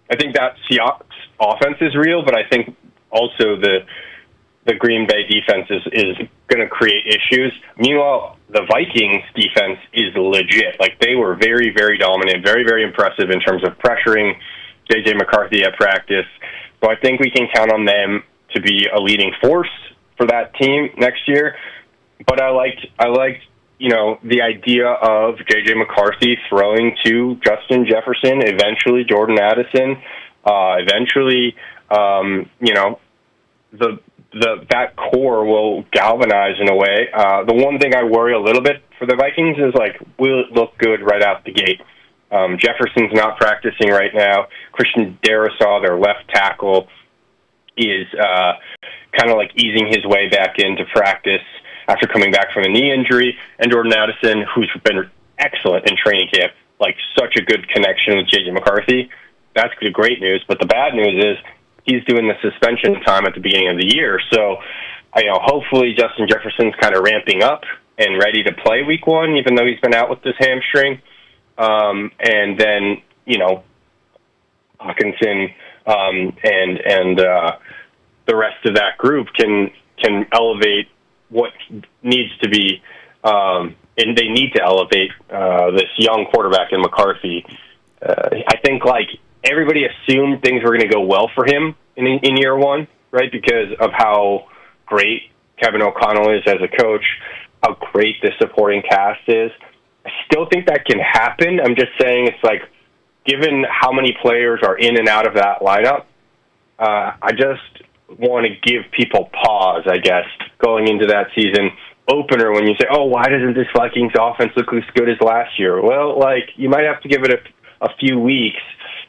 I think that Seahawks offense is real, but I think also the Green Bay defense is going to create issues. Meanwhile, the Vikings defense is legit. Like, they were very, very dominant, very, very impressive in terms of pressuring J.J. McCarthy at practice. So I think we can count on them to be a leading force for that team next year. But I liked the idea of J.J. McCarthy throwing to Justin Jefferson, eventually Jordan Addison, eventually, that core will galvanize in a way. The one thing I worry a little bit for the Vikings is, like, will it look good right out the gate? Jefferson's not practicing right now. Christian Darrisaw, their left tackle, is kind of like easing his way back into practice after coming back from a knee injury. And Jordan Addison, who's been excellent in training camp, like such a good connection with J.J. McCarthy. That's the great news. But the bad news is he's doing the suspension time at the beginning of the year. So, hopefully Justin Jefferson's kind of ramping up and ready to play week 1, even though he's been out with this hamstring. And then, Hawkinson and the rest of that group can elevate what needs to be, and they need to elevate this young quarterback in McCarthy. I think, like, everybody assumed things were going to go well for him in year 1, right? Because of how great Kevin O'Connell is as a coach, how great the supporting cast is. I still think that can happen. I'm just saying it's like, given how many players are in and out of that lineup, I just want to give people pause, I guess, going into that season opener when you say, oh, why doesn't this Vikings offense look as good as last year? Well, like, you might have to give it a few weeks.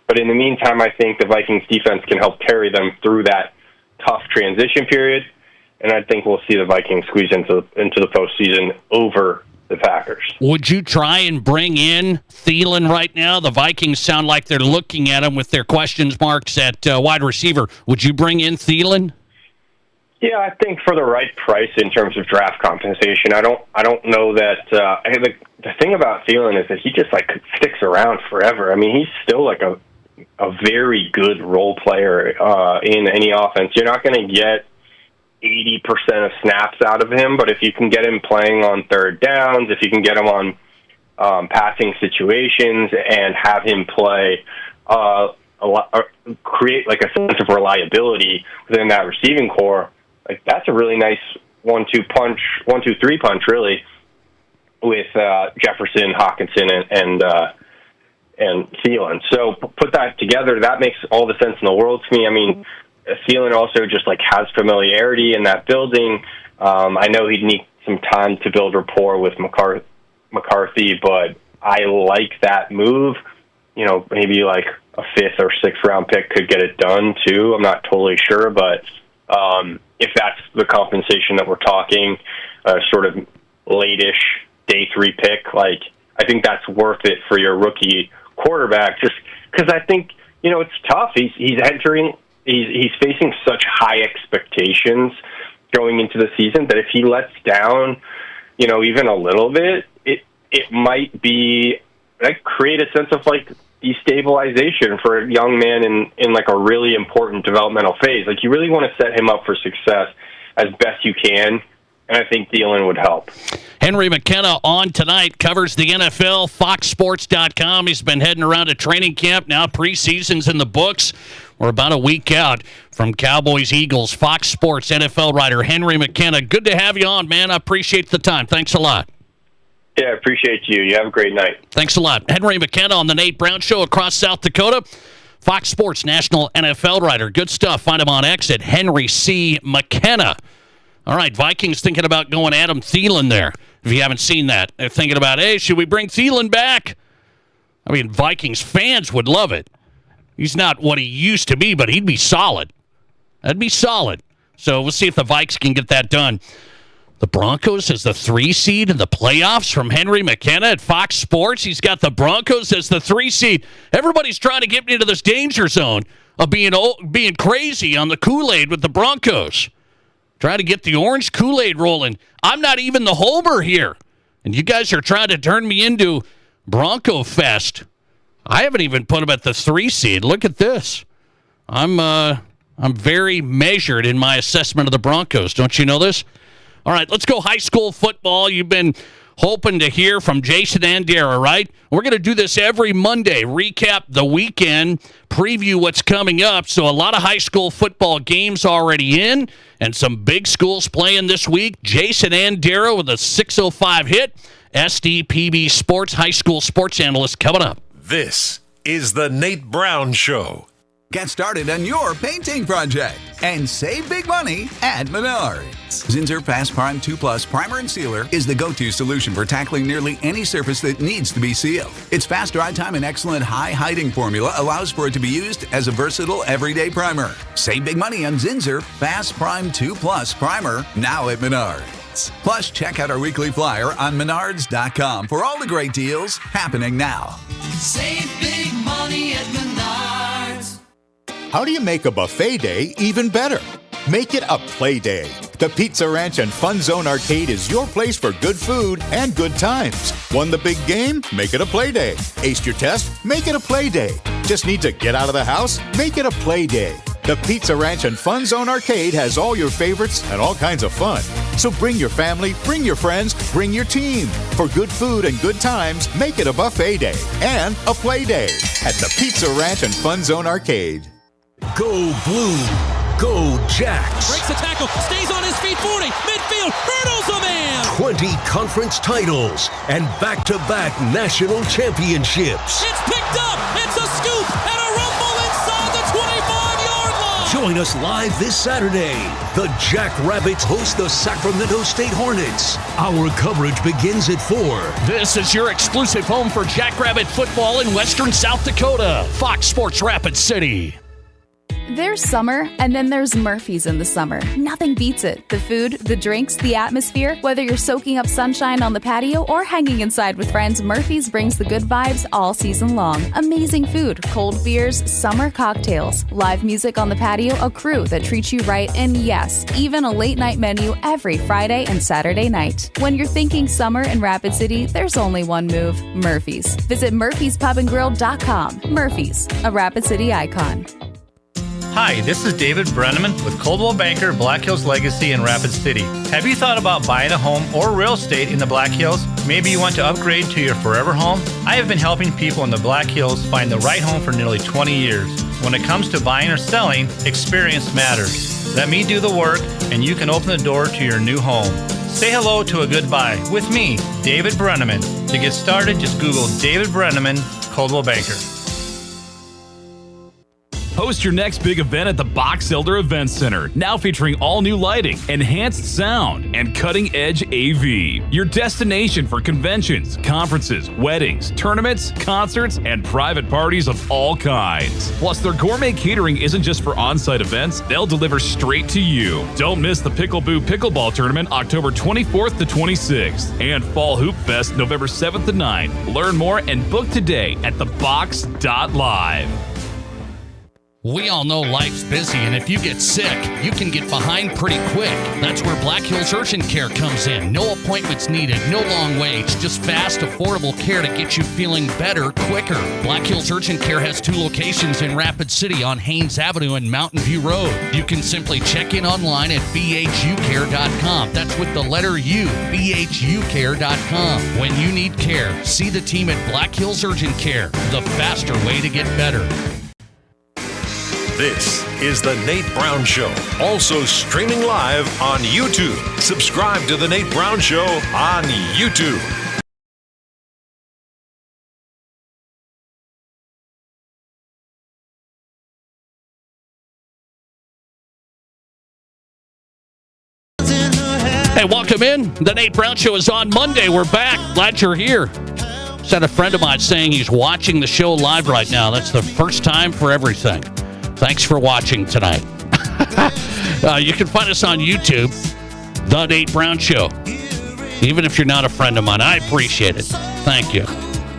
But in the meantime, I think the Vikings defense can help carry them through that tough transition period. And I think we'll see the Vikings squeeze into the postseason over the Packers. Would you try and bring in Thielen right now? The Vikings sound like they're looking at him with their questions marks at wide receiver. Would you bring in Thielen? Yeah, I think for the right price in terms of draft compensation. I don't know that. The thing about Thielen is that he just like sticks around forever. I mean, he's still like a very good role player in any offense. You're not going to get 80% of snaps out of him, but if you can get him playing on third downs, if you can get him on passing situations and have him play create like a sense of reliability within that receiving core, like that's a really nice 1-2 punch, 1-2-3 punch, really, with Jefferson, Hawkinson, and Thielen. So put that together, that makes all the sense in the world to me. I mean, Thielen also just like has familiarity in that building. I know he'd need some time to build rapport with McCarthy, but I like that move. You know, maybe like a 5th or 6th round pick could get it done too. I'm not totally sure, but if that's the compensation that we're talking, sort of late-ish day 3 pick, like I think that's worth it for your rookie quarterback. Just because I think it's tough. He's facing such high expectations going into the season that if he lets down, even a little bit, it might be like create a sense of like destabilization for a young man in like a really important developmental phase. Like you really want to set him up for success as best you can, and I think Thielen would help. Henry McKenna on tonight, covers the NFL, FoxSports.com. He's been heading around to training camp. Now preseason's in the books. We're about a week out from Cowboys-Eagles. Fox Sports NFL writer Henry McKenna. Good to have you on, man. I appreciate the time. Thanks a lot. Yeah, I appreciate you. You have a great night. Thanks a lot. Henry McKenna on the Nate Brown Show across South Dakota. Fox Sports national NFL writer. Good stuff. Find him on X at Henry C. McKenna. All right, Vikings thinking about going Adam Thielen there. If you haven't seen that, they're thinking about, hey, should we bring Thielen back? I mean, Vikings fans would love it. He's not what he used to be, but he'd be solid. That'd be solid. So we'll see if the Vikes can get that done. The Broncos as the 3 seed in the playoffs from Henry McKenna at Fox Sports. He's got the Broncos as the 3 seed. Everybody's trying to get me into this danger zone of being crazy on the Kool-Aid with the Broncos. Trying to get the orange Kool-Aid rolling. I'm not even the homer here. And you guys are trying to turn me into Bronco Fest. I haven't even put him at the 3 seed. Look at this. I'm very measured in my assessment of the Broncos. Don't you know this? All right, let's go high school football. You've been hoping to hear from Jason Andera, right? We're going to do this every Monday. Recap the weekend, preview what's coming up. So a lot of high school football games already in, and some big schools playing this week. Jason Andera with a 6:05 hit. SDPB Sports high school sports analyst coming up. This is the Nate Brown Show. Get started on your painting project and save big money at Menards. Zinsser Fast Prime 2 Plus Primer and Sealer is the go-to solution for tackling nearly any surface that needs to be sealed. Its fast dry time and excellent high hiding formula allows for it to be used as a versatile everyday primer. Save big money on Zinsser Fast Prime 2 Plus Primer now at Menards. Plus, check out our weekly flyer on Menards.com for all the great deals happening now. Save big money at Menards. How do you make a buffet day even better? Make it a play day. The Pizza Ranch and Fun Zone Arcade is your place for good food and good times. Won the big game? Make it a play day. Aced your test? Make it a play day. Just need to get out of the house? Make it a play day. The Pizza Ranch and Fun Zone Arcade has all your favorites and all kinds of fun. So bring your family, bring your friends, bring your team. For good food and good times, make it a buffet day and a play day at the Pizza Ranch and Fun Zone Arcade. Go Blue. Go Jacks. Breaks the tackle. Stays on his feet. 40. Midfield. Hurdles a man. 20 conference titles and back-to-back national championships. It's picked up. It's a scoop and a rumble inside the 25-yard line. Join us live this Saturday. The Jackrabbits host the Sacramento State Hornets. Our coverage begins at 4. This is your exclusive home for Jackrabbit football in western South Dakota. Fox Sports Rapid City. There's summer, and then there's Murphy's in the summer. Nothing beats it. The food, the drinks, the atmosphere. Whether you're soaking up sunshine on the patio or hanging inside with friends, Murphy's brings the good vibes all season long. Amazing food, cold beers, summer cocktails, live music on the patio, a crew that treats you right, and yes, even a late-night menu every Friday and Saturday night. When you're thinking summer in Rapid City, there's only one move, Murphy's. Visit murphyspubandgrill.com. Murphy's, a Rapid City icon. Hi, this is David Brenneman with Coldwell Banker Black Hills Legacy in Rapid City. Have you thought about buying a home or real estate in the Black Hills? Maybe you want to upgrade to your forever home? I have been helping people in the Black Hills find the right home for nearly 20 years. When it comes to buying or selling, experience matters. Let me do the work and you can open the door to your new home. Say hello to a good buy with me, David Brenneman. To get started, just Google David Brenneman, Coldwell Banker. Host your next big event at the Box Elder Event Center, now featuring all new lighting, enhanced sound, and cutting-edge AV. Your destination for conventions, conferences, weddings, tournaments, concerts, and private parties of all kinds. Plus, their gourmet catering isn't just for on-site events, they'll deliver straight to you. Don't miss the Pickle Boo Pickleball Tournament October 24th to 26th and Fall Hoop Fest November 7th to 9th. Learn more and book today at thebox.live. We all know life's busy, and if you get sick, you can get behind pretty quick. That's where Black Hills Urgent Care comes in. No appointments needed, no long waits, just fast, affordable care to get you feeling better quicker. Black Hills Urgent Care has 2 locations in Rapid City on Haynes Avenue and Mountain View Road. You can simply check in online at bhucare.com. That's with the letter U, bhucare.com. When you need care, see the team at Black Hills Urgent Care, the faster way to get better. This is The Nate Brown Show, also streaming live on YouTube. Subscribe to The Nate Brown Show on YouTube. Hey, welcome in. The Nate Brown Show is on Monday. We're back. Glad you're here. Just had a friend of mine saying he's watching the show live right now. That's the first time for everything. Thanks for watching tonight. You can find us on YouTube, The Nate Brown Show. Even if you're not a friend of mine, I appreciate it. Thank you.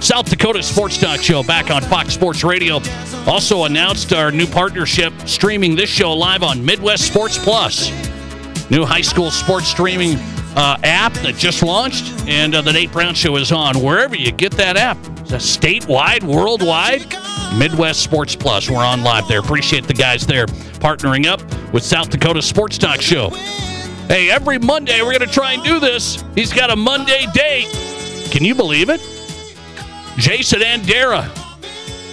South Dakota Sports Talk Show back on Fox Sports Radio. Also announced our new partnership streaming this show live on Midwest Sports Plus. New high school sports streaming app that just launched, and The Nate Brown Show is on wherever you get that app. Is that statewide, worldwide? Midwest Sports Plus. We're on live there. Appreciate the guys there partnering up with South Dakota Sports Talk Show. Hey, every Monday we're going to try and do this. He's got a Monday date. Can you believe it? Jason Andera.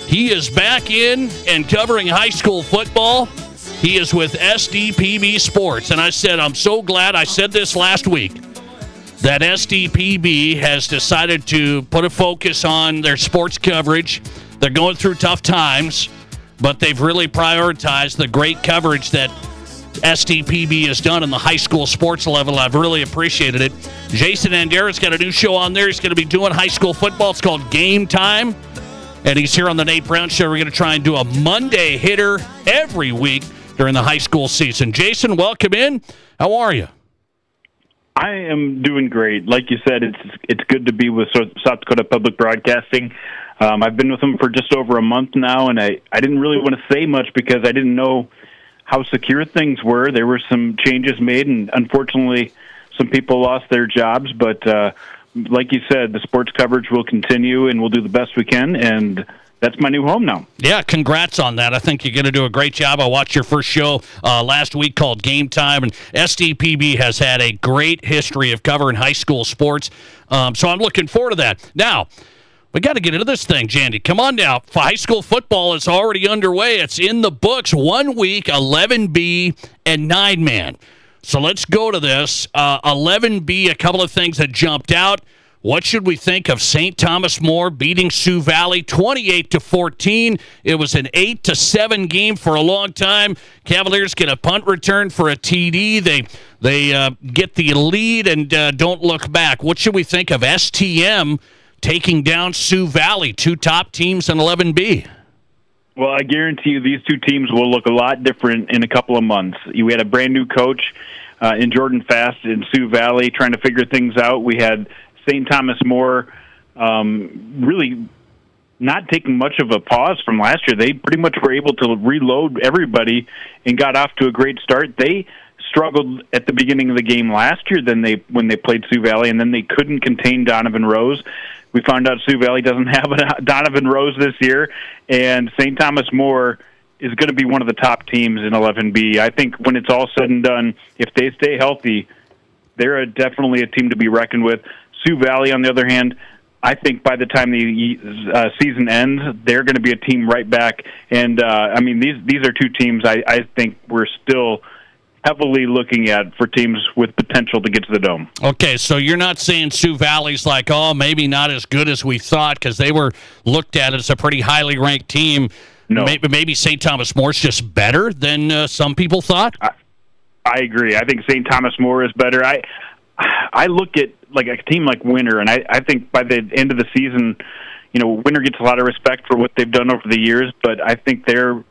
He is back in and covering high school football. He is with SDPB Sports. And I said, I'm so glad I said this last week, that SDPB has decided to put a focus on their sports coverage. They're going through tough times, but they've really prioritized the great coverage that SDPB has done in the high school sports level. I've really appreciated it. Jason Andera's got a new show on there. He's going to be doing high school football. It's called Game Time, and he's here on the Nate Brown Show. We're going to try and do a Monday hitter every week during the high school season. Jason, welcome in. How are you? I am doing great. Like you said, it's good to be with South Dakota Public Broadcasting. I've been with them for just over a month now, and I didn't really want to say much because I didn't know how secure things were. There were some changes made, and unfortunately, some people lost their jobs. But like you said, the sports coverage will continue, and we'll do the best we can, and that's my new home now. Yeah, congrats on that. I think you're going to do a great job. I watched your first show last week called Game Time, and SDPB has had a great history of covering high school sports, so I'm looking forward to that. Now, we got to get into this thing, Jandy. Come on now. High school football is already underway. It's in the books. 1 week, 11B, and 9-man. So let's go to this. 11B, a couple of things that jumped out. What should we think of St. Thomas More beating Sioux Valley 28-14? It was an 8-7 game for a long time. Cavaliers get a punt return for a TD. They get the lead and don't look back. What should we think of STM taking down Sioux Valley, 2 top teams in 11B? Well, I guarantee you these two teams will look a lot different in a couple of months. We had a brand-new coach in Jordan Fast in Sioux Valley trying to figure things out. We had St. Thomas More really not taking much of a pause from last year. They pretty much were able to reload everybody and got off to a great start. They struggled at the beginning of the game last year when they played Sioux Valley, and then they couldn't contain Donovan Rose. We found out Sioux Valley doesn't have a Donovan Rose this year, and St. Thomas More is going to be one of the top teams in 11B. I think when it's all said and done, if they stay healthy, they're definitely a team to be reckoned with. Sioux Valley, on the other hand, I think by the time the season ends, they're going to be a team right back. And, these are two teams I think we're still heavily looking at for teams with potential to get to the Dome. Okay, so you're not saying Sioux Valley's like, maybe not as good as we thought, because they were looked at as a pretty highly ranked team. No. Maybe St. Thomas More's just better than some people thought? I agree. I think St. Thomas More is better. I look at like a team like Winter, and I think by the end of the season, Winter gets a lot of respect for what they've done over the years, but I think they're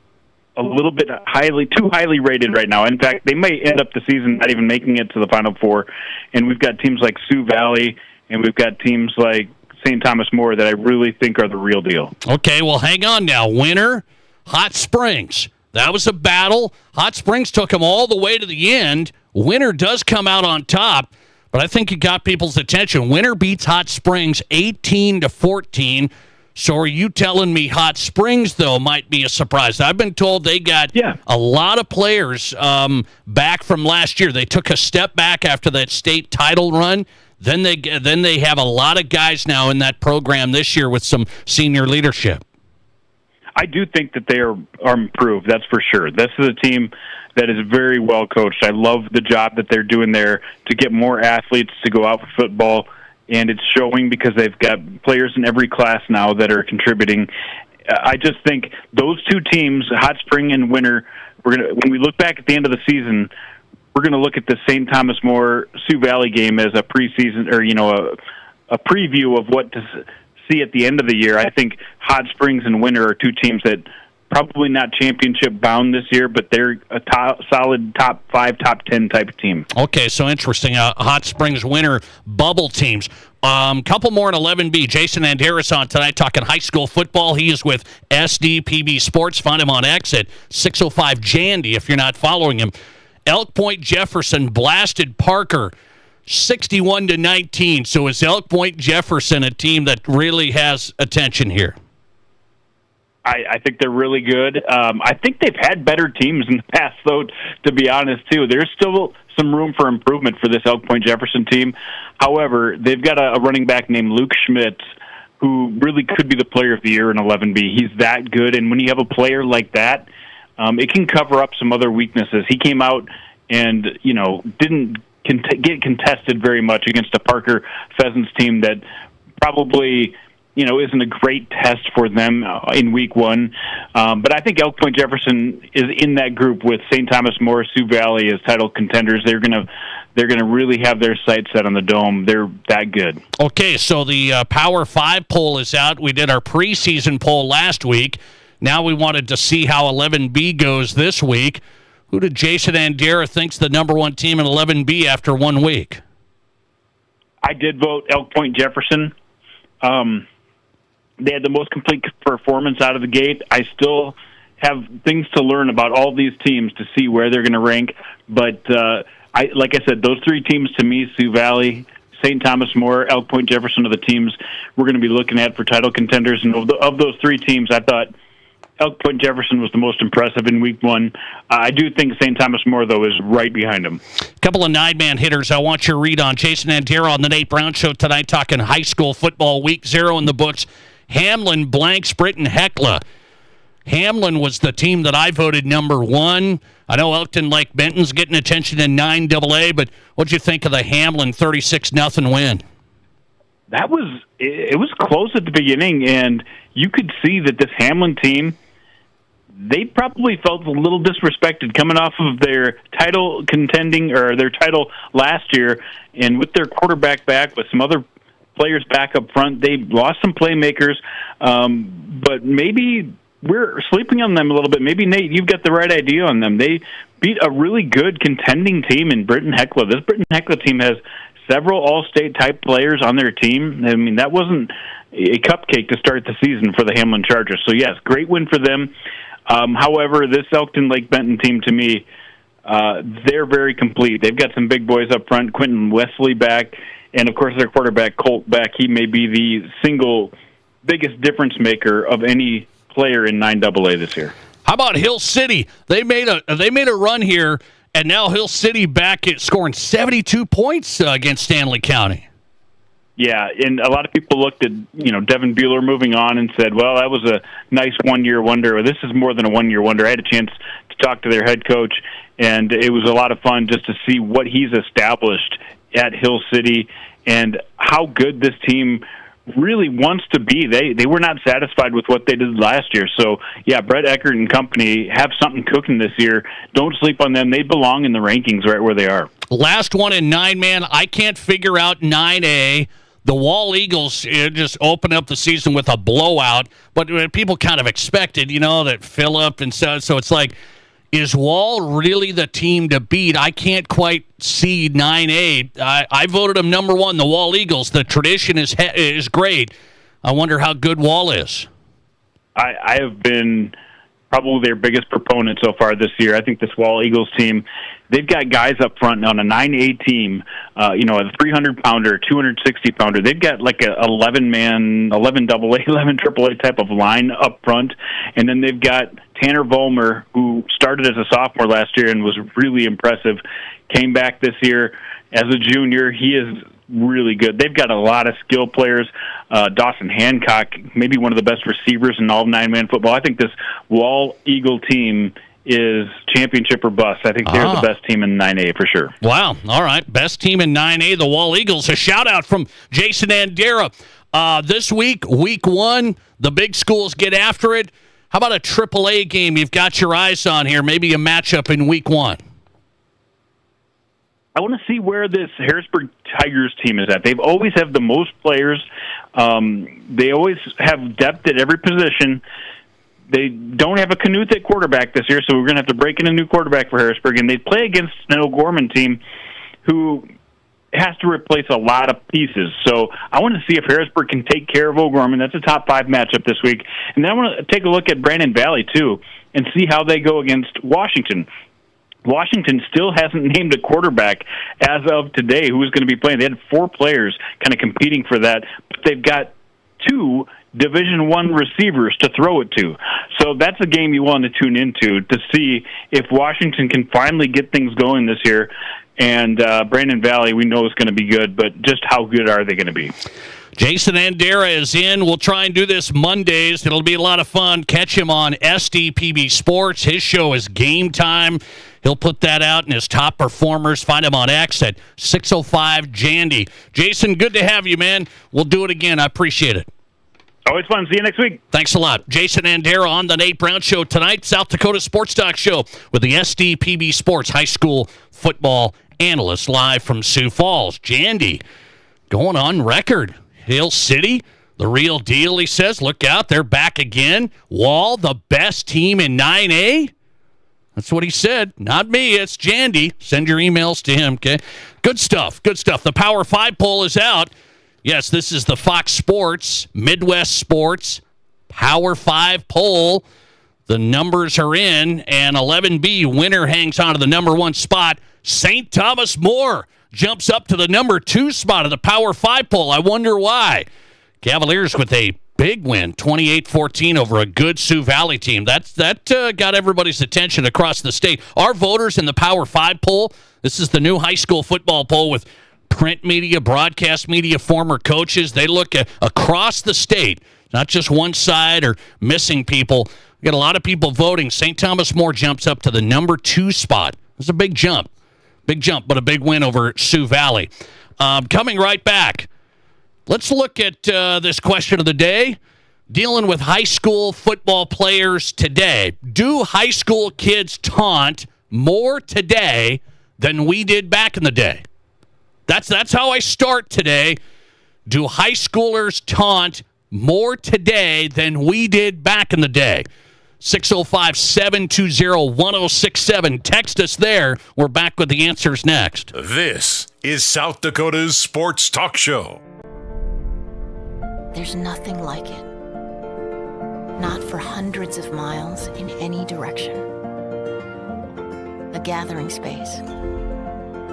a little bit too highly rated right now. In fact, they may end up the season not even making it to the Final Four. And we've got teams like Sioux Valley, and we've got teams like St. Thomas More that I really think are the real deal. Okay, well, hang on now. Winter, Hot Springs. That was a battle. Hot Springs took them all the way to the end. Winter does come out on top, but I think it got people's attention. Winter beats Hot Springs 18-14. So are you telling me Hot Springs, though, might be a surprise? I've been told they got a lot of players back from last year. They took a step back after that state title run. Then they have a lot of guys now in that program this year with some senior leadership. I do think that they are improved, that's for sure. This is a team that is very well coached. I love the job that they're doing there to get more athletes to go out for football. And it's showing because they've got players in every class now that are contributing. I just think those two teams, Hot Spring and Winter, when we look back at the end of the season, we're going to look at the St. Thomas More Sioux Valley game as a preseason or a preview of what to see at the end of the year. I think Hot Springs and Winter are two teams that probably not championship bound this year, but they're a solid top 5, top 10 type of team. Okay, so interesting. Hot Springs Winter bubble teams. Couple more in 11B. Jason Anderis on tonight talking high school football. He is with SDPB Sports. Find him on X at 605 Jandy if you're not following him. Elk Point Jefferson blasted Parker 61-19. So is Elk Point Jefferson a team that really has attention here? I think they're really good. I think they've had better teams in the past, though, to be honest, too. There's still some room for improvement for this Elk Point Jefferson team. However, they've got a running back named Luke Schmitz who really could be the player of the year in 11B. He's that good, and when you have a player like that, it can cover up some other weaknesses. He came out and, didn't get contested very much against a Parker Pheasants team that probably isn't a great test for them in week one. But I think Elk Point Jefferson is in that group with St. Thomas More, Sioux Valley as title contenders. They're gonna really have their sights set on the Dome. They're that good. Okay, so the Power 5 poll is out. We did our preseason poll last week. Now we wanted to see how 11B goes this week. Who did Jason Andera think's the number one team in 11B after 1 week? I did vote Elk Point Jefferson. They had the most complete performance out of the gate. I still have things to learn about all these teams to see where they're going to rank. But like I said, those three teams to me, Sioux Valley, St. Thomas More, Elk Point Jefferson, are the teams we're going to be looking at for title contenders. And of those three teams, I thought Elk Point Jefferson was the most impressive in week one. I do think St. Thomas More, though, is right behind him. A couple of 9-man hitters I want your read on. Jason Andera on the Nate Brown Show tonight talking high school football, week 0 in the books. Hamlin blanks Britton Hecla. Hamlin was the team that I voted number 1. I know Elkton Lake Benton's getting attention in 9AA, but what'd you think of the Hamlin 36-0 win? It was close at the beginning, and you could see that this Hamlin team, they probably felt a little disrespected coming off of their title contending or their title last year, and with their quarterback back, with some other players back up front, they lost some playmakers, but maybe we're sleeping on them a little bit. Maybe, Nate, you've got the right idea on them. They beat a really good contending team in Britton Heckler. This Britton Heckler team has several All-State type players on their team. I mean, that wasn't a cupcake to start the season for the Hamlin Chargers. So, yes, great win for them. However, this Elkton Lake Benton team, to me, they're very complete. They've got some big boys up front, Quentin Wesley back, and, of course, their quarterback, Colt Beck. He may be the single biggest difference maker of any player in 9AA this year. How about Hill City? They made a run here, and now Hill City back at scoring 72 points against Stanley County. Yeah, and a lot of people looked at, Devin Bueller moving on and said, well, that was a nice one-year wonder. This is more than a one-year wonder. I had a chance to talk to their head coach, and it was a lot of fun just to see what he's established at Hill City and how good this team really wants to be. They were not satisfied with what they did last year. So, yeah, Brett Eckert and company have something cooking this year. Don't sleep on them. They belong in the rankings right where they are. Last one in 9-man. I can't figure out 9A. The Wall Eagles just opened up the season with a blowout, but people kind of expected, that Phillip and so it's like, is Wall really the team to beat? I can't quite see 9A. I voted them number one, the Wall Eagles. The tradition is great. I wonder how good Wall is. I have been probably their biggest proponent so far this year. I think this Wall Eagles team, they've got guys up front on a 9A team, a 300-pounder, 260-pounder. They've got like a 11-man, 11 AA, 11 AAA type of line up front. And then they've got Tanner Vollmer, who started as a sophomore last year and was really impressive, came back this year as a junior. He is really good. They've got a lot of skill players. Dawson Hancock, maybe one of the best receivers in all of 9-man football. I think this Wall Eagle team is championship or bust. I think they're the best team in 9A for sure. Wow. All right. Best team in 9A, the Wall Eagles. A shout-out from Jason Andera. This week, week 1, the big schools get after it. How about a AAA game you've got your eyes on here, maybe a matchup in week 1? I want to see where this Harrisburg Tigers team is at. They've always have the most players. They always have depth at every position. They don't have a Knuth at quarterback this year, so we're going to have to break in a new quarterback for Harrisburg. And they play against an O'Gorman team who has to replace a lot of pieces. So I want to see if Harrisburg can take care of O'Gorman. That's a top 5 matchup this week. And then I want to take a look at Brandon Valley, too, and see how they go against Washington. Washington still hasn't named a quarterback as of today who is going to be playing. They had 4 players kind of competing for that, but they've got 2 Division I receivers to throw it to. So that's a game you want to tune into to see if Washington can finally get things going this year. And Brandon Valley, we know is going to be good, but just how good are they going to be? Jason Andera is in. We'll try and do this Mondays. It'll be a lot of fun. Catch him on SDPB Sports. His show is Game Time. He'll put that out in his top performers. Find him on X at 605 Jandy. Jason, good to have you, man. We'll do it again. I appreciate it. Always fun. See you next week. Thanks a lot. Jason Andera on the Nate Brown Show tonight. South Dakota Sports Talk Show with the SDPB Sports High School Football Analyst live from Sioux Falls. Jandy going on record. Hill City, the real deal, he says. Look out, they're back again. Wall, the best team in 9A. That's what he said. Not me, it's Jandy. Send your emails to him, okay? Good stuff, good stuff. The Power 5 poll is out. Yes, this is the Fox Sports, Midwest Sports, Power 5 poll. The numbers are in, and 11B, winner hangs on to the number 1 spot. St. Thomas More jumps up to the number 2 spot of the Power 5 poll. I wonder why. Cavaliers with a big win, 28-14 over a good Sioux Valley team. That got everybody's attention across the state. Our voters in the Power 5 poll, this is the new high school football poll with print media, broadcast media, former coaches. They look at across the state, not just one side or missing people. We got a lot of people voting. St. Thomas More jumps up to the number 2 spot. It's a big jump. Big jump, but a big win over Sioux Valley. Coming right back, let's look at this question of the day, dealing with high school football players today. Do high school kids taunt more today than we did back in the day? That's how I start today. Do high schoolers taunt more today than we did back in the day? 605-720-1067. Text us there. We're back with the answers next. This is South Dakota's Sports Talk Show. There's nothing like it. Not for hundreds of miles in any direction. A gathering space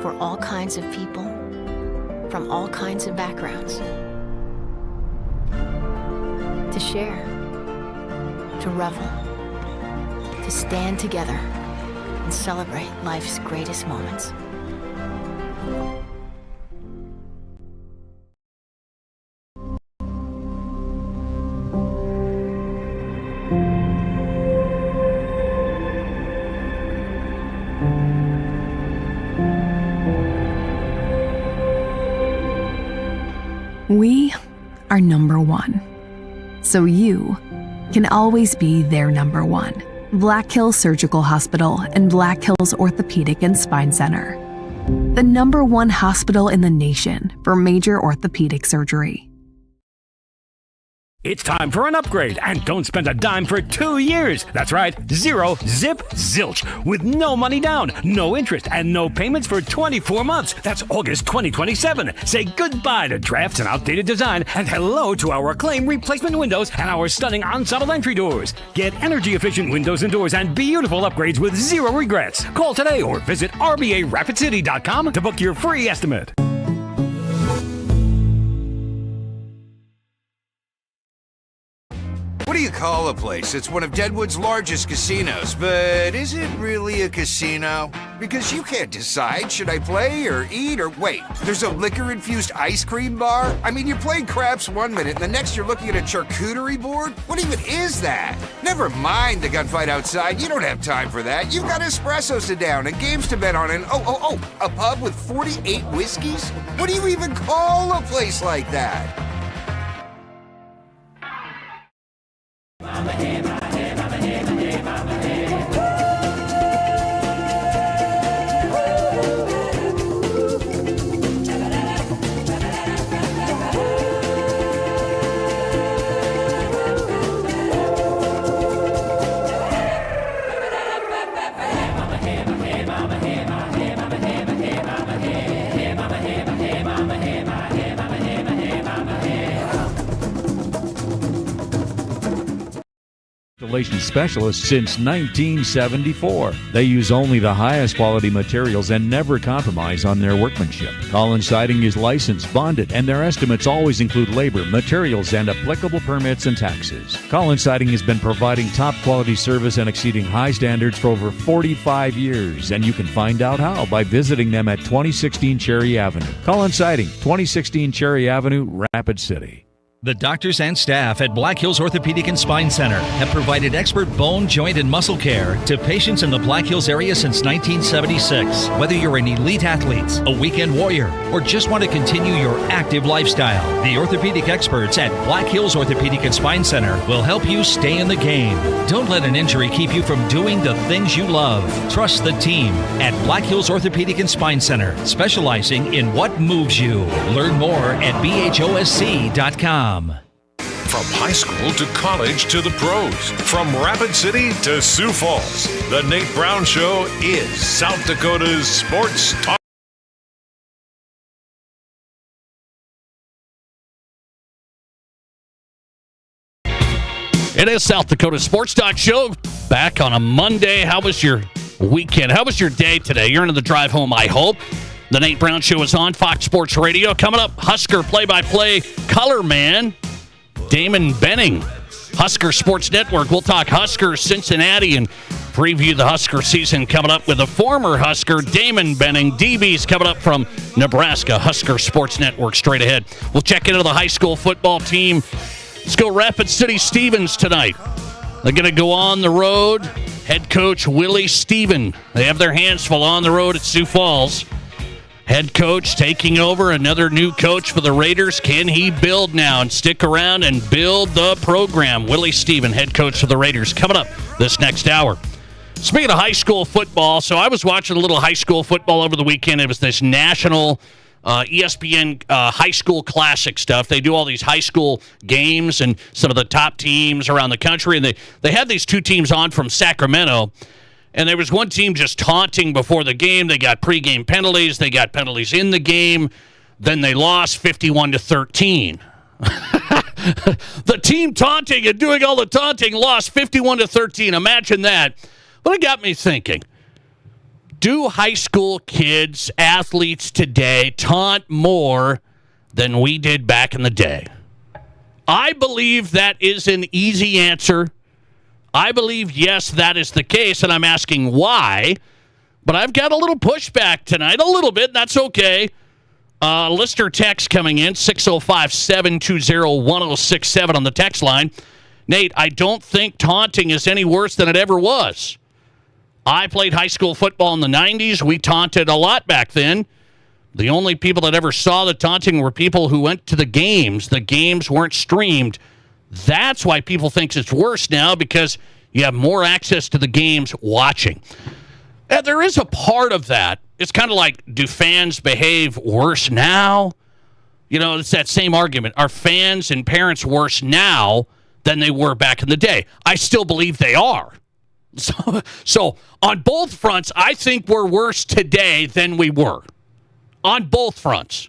for all kinds of people from all kinds of backgrounds. To share, to revel, to stand together and celebrate life's greatest moments. We are number one, so you can always be their number one. Black Hills Surgical Hospital and Black Hills Orthopedic and Spine Center. The number one hospital in the nation for major orthopedic surgery. It's time for an upgrade, and don't spend a dime for 2 years. That's right, 0 zip zilch, with no money down, no interest, and no payments for 24 months. That's August 2027. Say goodbye to drafts and outdated design, and hello to our acclaimed replacement windows and our stunning ensemble entry doors. Get energy-efficient windows and doors and beautiful upgrades with zero regrets. Call today or visit RBARapidCity.com to book your free estimate. What do you call a place that's one of Deadwood's largest casinos, but is it really a casino? Because you can't decide, should I play or eat or wait, there's a liquor-infused ice cream bar? I mean, you're playing craps one minute and the next you're looking at a charcuterie board? What even is that? Never mind the gunfight outside, you don't have time for that. You've got espressos to down and games to bet on and a pub with 48 whiskeys? What do you even call a place like that? Installation specialists since 1974. They use only the highest quality materials and never compromise on their workmanship. Collins Siding is licensed, bonded, and their estimates always include labor, materials, and applicable permits and taxes. Collins Siding has been providing top quality service and exceeding high standards for over 45 years, and you can find out how by visiting them at 2016 Cherry Avenue. Collins Siding, 2016 Cherry Avenue, Rapid City. The doctors and staff at Black Hills Orthopedic and Spine Center have provided expert bone, joint, and muscle care to patients in the Black Hills area since 1976. Whether you're an elite athlete, a weekend warrior, or just want to continue your active lifestyle, the orthopedic experts at Black Hills Orthopedic and Spine Center will help you stay in the game. Don't let an injury keep you from doing the things you love. Trust the team at Black Hills Orthopedic and Spine Center, specializing in what moves you. Learn more at BHOSC.com. From high school to college to the pros, from Rapid City to Sioux Falls, the Nate Brown Show is South Dakota's Sports Talk. It is South Dakota Sports Talk Show, back on a Monday. How was your weekend? How was your day today? You're into the drive home, I hope. The Nate Brown Show is on Fox Sports Radio. Coming up, Husker play-by-play color man, Damon Benning. Husker Sports Network. We'll talk Huskers, Cincinnati, and preview the Husker season coming up with a former Husker, Damon Benning. DB's coming up from Nebraska. Husker Sports Network straight ahead. We'll check into the high school football team. Let's go Rapid City Stevens tonight. They're going to go on the road. Head coach Willie Steven. They have their hands full on the road at Sioux Falls. Head coach taking over, another new coach for the Raiders. Can he build now and stick around and build the program? Willie Steven, head coach for the Raiders, coming up this next hour. Speaking of high school football, so I was watching a little high school football over the weekend. It was this national ESPN high school classic stuff. They do all these high school games and some of the top teams around the country. And they had these two teams on from Sacramento. And there was one team just taunting before the game. They got pregame penalties. They got penalties in the game. Then they lost 51-13. The team taunting and doing all the taunting lost 51-13. Imagine that. But it got me thinking. Do high school kids, athletes today, taunt more than we did back in the day? I believe that is an easy answer. I believe, yes, that is the case, and I'm asking why. But I've got a little pushback tonight, a little bit. That's okay. Listener text coming in, 605-720-1067 on the text line. Nate, I don't think taunting is any worse than it ever was. I played high school football in the 90s. We taunted a lot back then. The only people that ever saw the taunting were people who went to the games. The games weren't streamed. That's why people think it's worse now, because you have more access to the games watching. And there is a part of that. It's kind of like, do fans behave worse now? You know, it's that same argument. Are fans and parents worse now than they were back in the day? I still believe they are. So on both fronts, I think we're worse today than we were. On both fronts.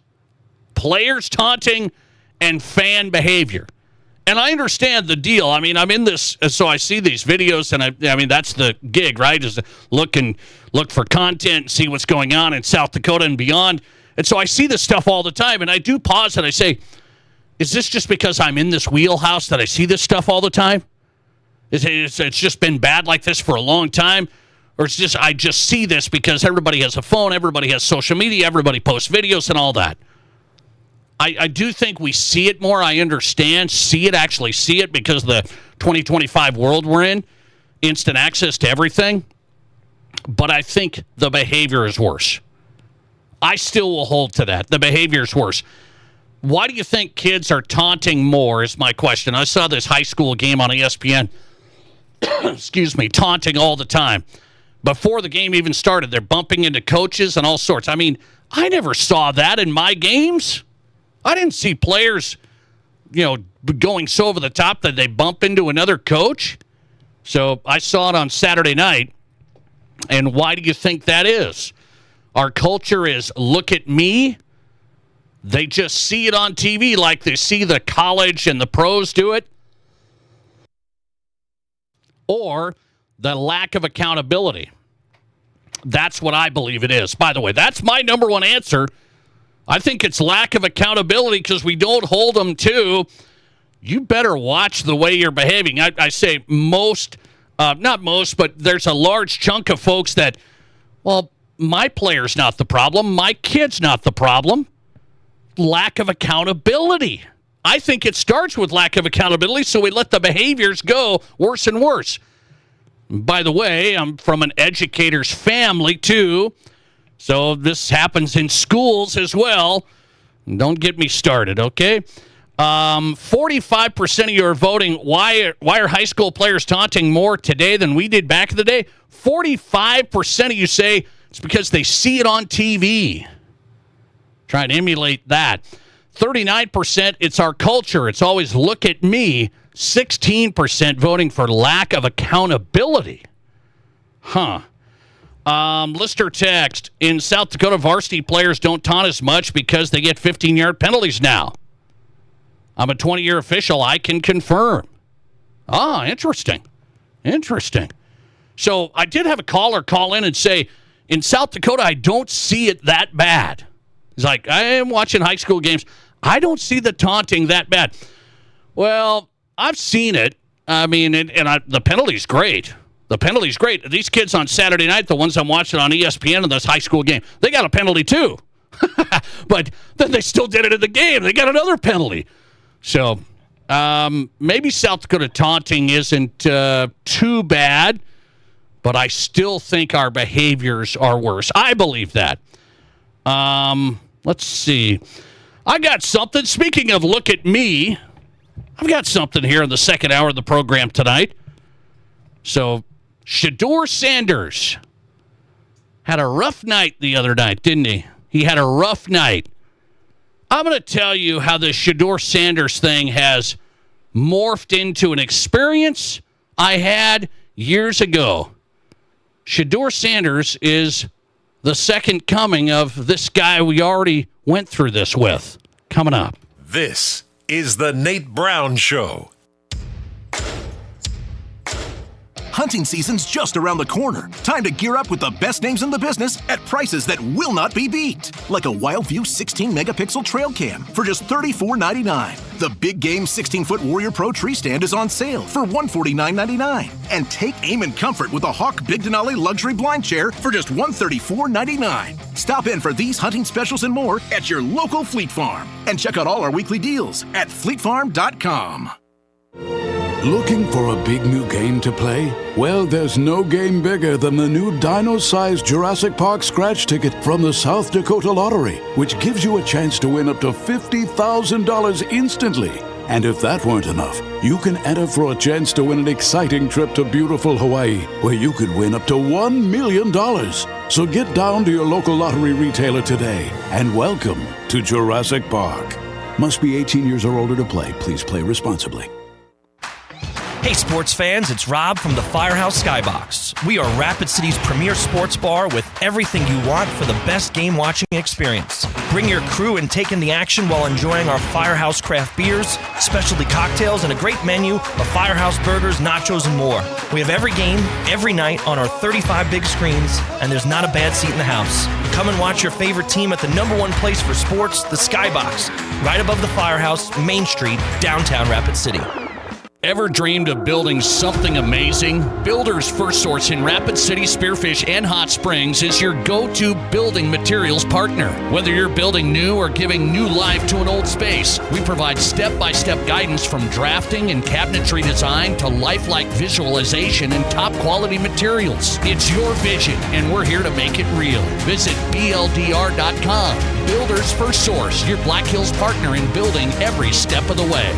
Players taunting and fan behavior. And I understand the deal. I mean, I'm in this, so I see these videos, and I mean, that's the gig, right? Is to look for content and see what's going on in South Dakota and beyond. And so I see this stuff all the time, and I do pause and I say, is this just because I'm in this wheelhouse that I see this stuff all the time? It's just been bad like this for a long time? Or it's just I just see this because everybody has a phone, everybody has social media, everybody posts videos and all that. I do think we see it more. I understand, actually see it because of the 2025 world we're in, instant access to everything. But I think the behavior is worse. I still will hold to that. The behavior is worse. Why do you think kids are taunting more is my question. I saw this high school game on ESPN. Excuse me, taunting all the time. Before the game even started, they're bumping into coaches and all sorts. I mean, I never saw that in my games. I didn't see players, going so over the top that they bump into another coach. So I saw it on Saturday night. And why do you think that is? Our culture is look at me. They just see it on TV like they see the college and the pros do it. Or the lack of accountability. That's what I believe it is. By the way, that's my number one answer. I think it's lack of accountability because we don't hold them to, you better watch the way you're behaving. I say most, not most, but there's a large chunk of folks that, well, my player's not the problem. My kid's not the problem. Lack of accountability. I think it starts with lack of accountability, so we let the behaviors go worse and worse. By the way, I'm from an educator's family, too, so this happens in schools as well. Don't get me started, okay? 45% of you are voting, why are high school players taunting more today than we did back in the day? 45% of you say it's because they see it on TV. Try and emulate that. 39%, it's our culture. It's always look at me. 16% voting for lack of accountability. Listener text, in South Dakota, varsity players don't taunt as much because they get 15-yard penalties now. I'm a 20-year official. I can confirm. Interesting. So I did have a caller call in and say, in South Dakota, I don't see it that bad. He's like, I am watching high school games. I don't see the taunting that bad. Well, I've seen it. I mean, the penalty's great. The penalty's great. These kids on Saturday night, the ones I'm watching on ESPN in this high school game, they got a penalty too. But then they still did it in the game. They got another penalty. So maybe South Dakota taunting isn't too bad, but I still think our behaviors are worse. I believe that. Let's see. I got something. Speaking of look at me, I've got something here in the second hour of the program tonight. So, Shedeur Sanders had a rough night the other night, didn't he? He had a rough night. I'm going to tell you how the Shedeur Sanders thing has morphed into an experience I had years ago. Shedeur Sanders is the second coming of this guy we already went through this with. Coming up. This is the Nate Brown Show. Hunting season's just around the corner. Time to gear up with the best names in the business at prices that will not be beat. Like a WildView 16-megapixel trail cam for just $34.99. The Big Game 16-foot Warrior Pro tree stand is on sale for $149.99. And take aim and comfort with a Hawk Big Denali luxury blind chair for just $134.99. Stop in for these hunting specials and more at your local Fleet Farm. And check out all our weekly deals at fleetfarm.com. Looking for a big new game to play? Well, there's no game bigger than the new dino-sized Jurassic Park scratch ticket from the South Dakota Lottery, which gives you a chance to win up to $50,000 instantly. And if that weren't enough, you can enter for a chance to win an exciting trip to beautiful Hawaii, where you could win up to $1 million. So get down to your local lottery retailer today and welcome to Jurassic Park. Must be 18 years or older to play. Please play responsibly. Hey sports fans, it's Rob from the Firehouse Skybox. We are Rapid City's premier sports bar with everything you want for the best game watching experience. Bring your crew and take in the action while enjoying our Firehouse craft beers, specialty cocktails, and a great menu of Firehouse burgers, nachos, and more. We have every game, every night on our 35 big screens, and there's not a bad seat in the house. Come and watch your favorite team at the number one place for sports, the Skybox, right above the Firehouse, Main Street, downtown Rapid City. Ever dreamed of building something amazing? Builders First Source in Rapid City, Spearfish, and Hot Springs is your go-to building materials partner. Whether you're building new or giving new life to an old space, we provide step-by-step guidance from drafting and cabinetry design to lifelike visualization and top-quality materials. It's your vision, and we're here to make it real. Visit BLDR.com. Builders First Source, your Black Hills partner in building every step of the way.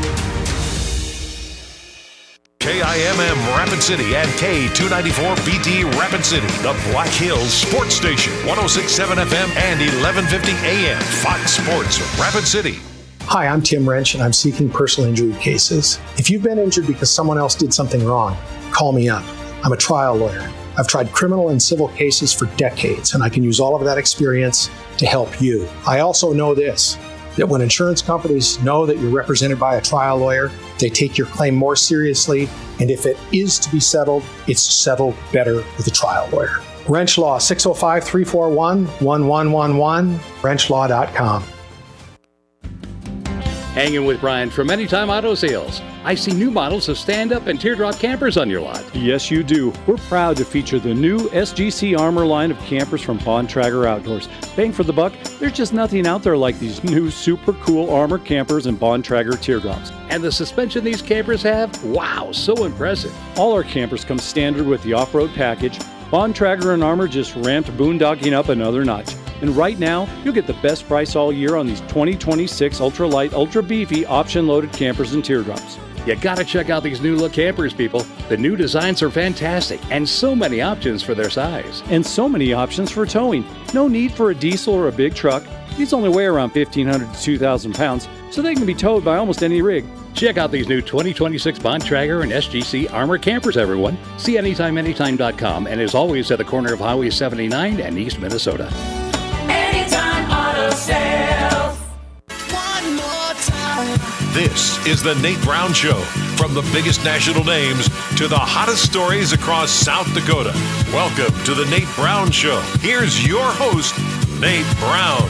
KIMM Rapid City and K294BT Rapid City, the Black Hills Sports Station, 106.7 FM and 1150 AM, Fox Sports Rapid City. Hi, I'm Tim Wrench, and I'm seeking personal injury cases. If you've been injured because someone else did something wrong, call me up. I'm a trial lawyer. I've tried criminal and civil cases for decades, and I can use all of that experience to help you. I also know this, that when insurance companies know that you're represented by a trial lawyer, they take your claim more seriously, and if it is to be settled, it's settled better with a trial lawyer. Wrench Law, 605-341-1111, wrenchlaw.com. Hanging with Brian from Anytime Auto Sales. I see new models of stand-up and teardrop campers on your lot. Yes, you do. We're proud to feature the new SGC Armor line of campers from Bontrager Outdoors. Bang for the buck, there's just nothing out there like these new super cool Armor campers and Bontrager teardrops. And the suspension these campers have? Wow, so impressive. All our campers come standard with the off-road package. Bontrager and Armor just ramped boondocking up another notch. And right now, you'll get the best price all year on these 2026 ultra-light, ultra-beefy, option-loaded campers and teardrops. You gotta check out these new look campers, people. The new designs are fantastic, and so many options for their size. And so many options for towing. No need for a diesel or a big truck. These only weigh around 1,500 to 2,000 pounds, so they can be towed by almost any rig. Check out these new 2026 Bontrager and SGC Armor campers, everyone. See AnytimeAnytime.com, and as always at the corner of Highway 79 and East Minnesota. Anytime Auto Sales. One more time. This is the Nate Brown Show. From the biggest national names to the hottest stories across South Dakota. Welcome to the Nate Brown Show. Here's your host, Nate Brown.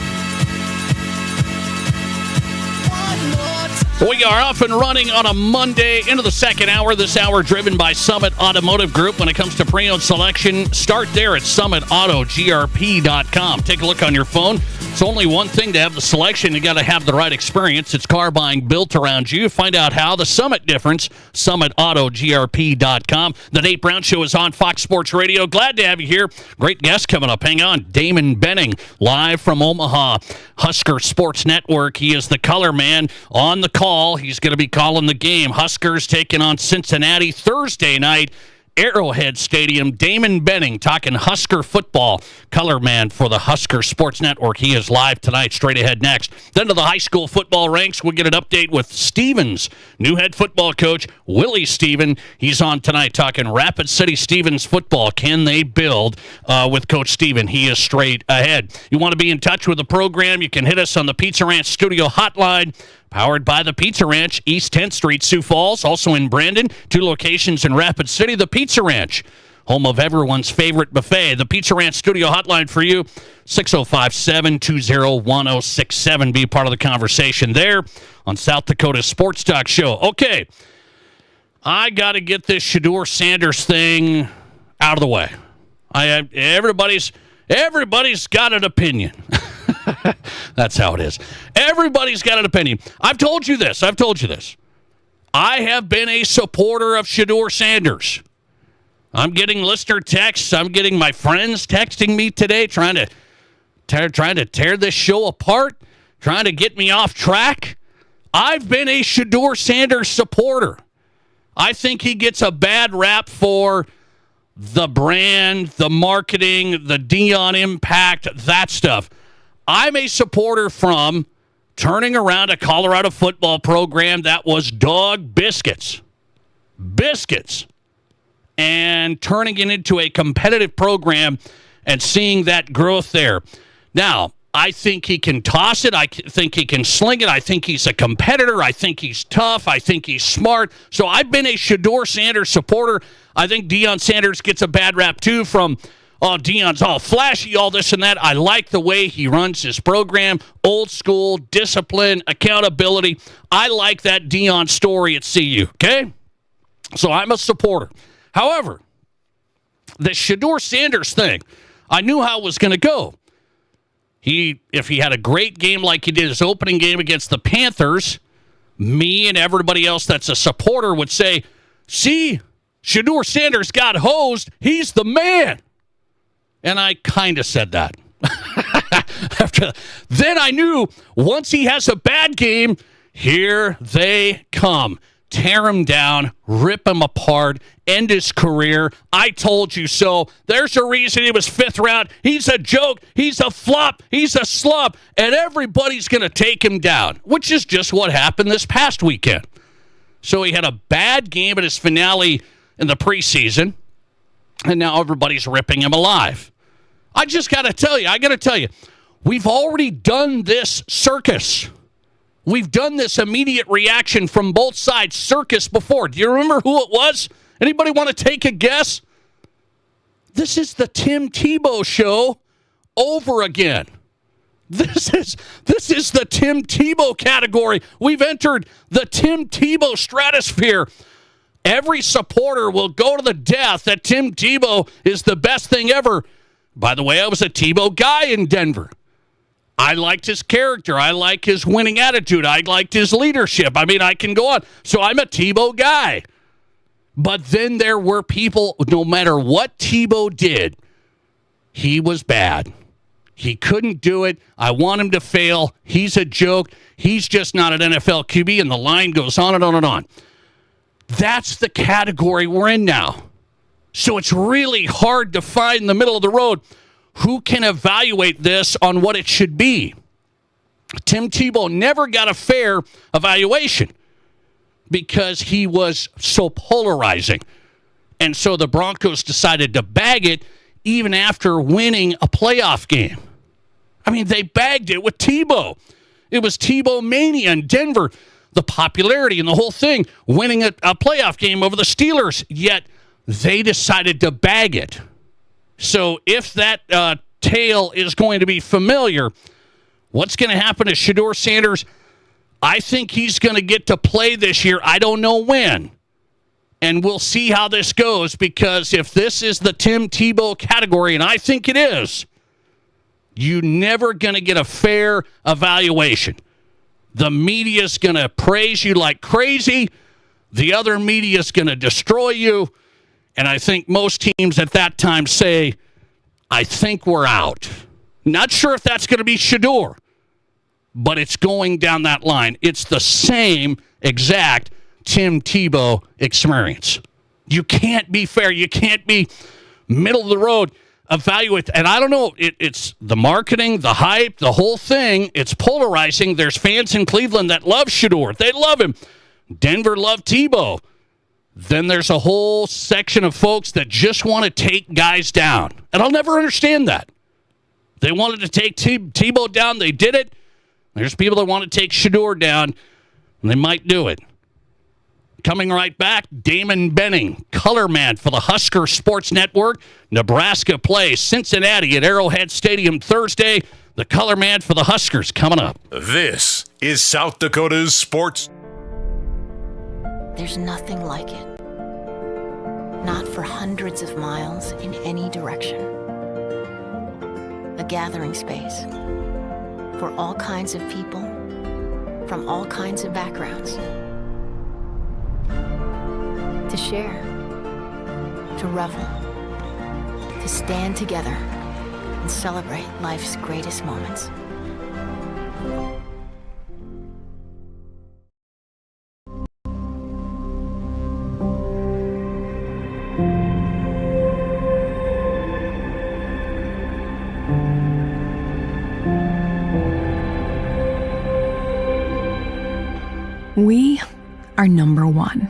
We are off and running on a Monday into the second hour. This hour driven by Summit Automotive Group. When it comes to pre-owned selection, start there at summitautogrp.com. Take a look on your phone. It's only one thing to have the selection. You got to have the right experience. It's car buying built around you. Find out how. The Summit difference, summitautogrp.com. The Nate Brown Show is on Fox Sports Radio. Glad to have you here. Great guest coming up. Hang on. Damon Benning, live from Omaha, Husker Sports Network. He is the color man on the call. He's going to be calling the game. Huskers taking on Cincinnati Thursday night Arrowhead Stadium. Damon Benning talking Husker football. Color man for the Husker Sports Network. He is live tonight, straight ahead next. Then to the high school football ranks. We'll get an update with Stevens, new head football coach, Willie Steven. He's on tonight talking Rapid City Stevens football. Can they build with Coach Steven? He is straight ahead. You want to be in touch with the program, you can hit us on the Pizza Ranch Studio hotline. Powered by the Pizza Ranch, East 10th Street, Sioux Falls, also in Brandon, 2 locations in Rapid City. The Pizza Ranch, home of everyone's favorite buffet. The Pizza Ranch Studio hotline for you, 605-720-1067. Be part of the conversation there on South Dakota Sports Talk Show. Okay, I got to get this Shedeur Sanders thing out of the way. Everybody's got an opinion. That's how it is. Everybody's got an opinion. I've told you this. I have been a supporter of Shedeur Sanders. I'm getting listener texts. I'm getting my friends texting me today, trying to tear this show apart, trying to get me off track. I've been a Shedeur Sanders supporter. I think he gets a bad rap for the brand, the marketing, the Deion impact, that stuff. I'm a supporter from turning around a Colorado football program that was dog biscuits, and turning it into a competitive program and seeing that growth there. Now, I think he can toss it. I think he can sling it. I think he's a competitor. I think he's tough. I think he's smart. So I've been a Shedeur Sanders supporter. I think Deion Sanders gets a bad rap, too, from Deion's all flashy, all this and that. I like the way he runs his program. Old school, discipline, accountability. I like that Deion story at CU, okay? So I'm a supporter. However, the Shedeur Sanders thing, I knew how it was going to go. If he had a great game like he did his opening game against the Panthers, me and everybody else that's a supporter would say, see, Shedeur Sanders got hosed. He's the man. And I kind of said that. Then I knew once he has a bad game, here they come. Tear him down, rip him apart, end his career. I told you so. There's a reason he was 5th round. He's a joke. He's a flop. He's a slub. And everybody's going to take him down, which is just what happened this past weekend. So he had a bad game at his finale in the preseason, and now everybody's ripping him alive. I got to tell you, we've already done this circus. We've done this immediate reaction from both sides circus before. Do you remember who it was? Anybody want to take a guess? This is the Tim Tebow show over again. This is the Tim Tebow category. We've entered the Tim Tebow stratosphere. Every supporter will go to the death that Tim Tebow is the best thing ever. By the way, I was a Tebow guy in Denver. I liked his character. I like his winning attitude. I liked his leadership. I mean, I can go on. So I'm a Tebow guy. But then there were people, no matter what Tebow did, he was bad. He couldn't do it. I want him to fail. He's a joke. He's just not an NFL QB, and the line goes on and on and on. That's the category we're in now. So it's really hard to find in the middle of the road who can evaluate this on what it should be. Tim Tebow never got a fair evaluation because he was so polarizing. And so the Broncos decided to bag it even after winning a playoff game. I mean, they bagged it with Tebow. It was Tebow mania in Denver. The popularity and the whole thing, winning a playoff game over the Steelers, yet they decided to bag it. So if that tale is going to be familiar, what's going to happen to Shedeur Sanders? I think he's going to get to play this year. I don't know when. And we'll see how this goes, because if this is the Tim Tebow category, and I think it is, you're never going to get a fair evaluation. The media's going to praise you like crazy. The other media's going to destroy you. And I think most teams at that time say, I think we're out. Not sure if that's going to be Shedeur, but it's going down that line. It's the same exact Tim Tebow experience. You can't be fair. You can't be middle of the road. Evaluate. And I don't know, it's the marketing, the hype, the whole thing. It's polarizing. There's fans in Cleveland that love Shedeur. They love him. Denver loved Tebow. Then there's a whole section of folks that just want to take guys down. And I'll never understand that. They wanted to take Tebow down. They did it. There's people that want to take Shedeur down, and they might do it. Coming right back, Damon Benning, color man for the Husker Sports Network. Nebraska plays Cincinnati at Arrowhead Stadium Thursday. The color man for the Huskers coming up. This is South Dakota's Sports. There's nothing like it. Not for hundreds of miles in any direction. A gathering space for all kinds of people from all kinds of backgrounds. To share, to revel, to stand together and celebrate life's greatest moments. We are number one.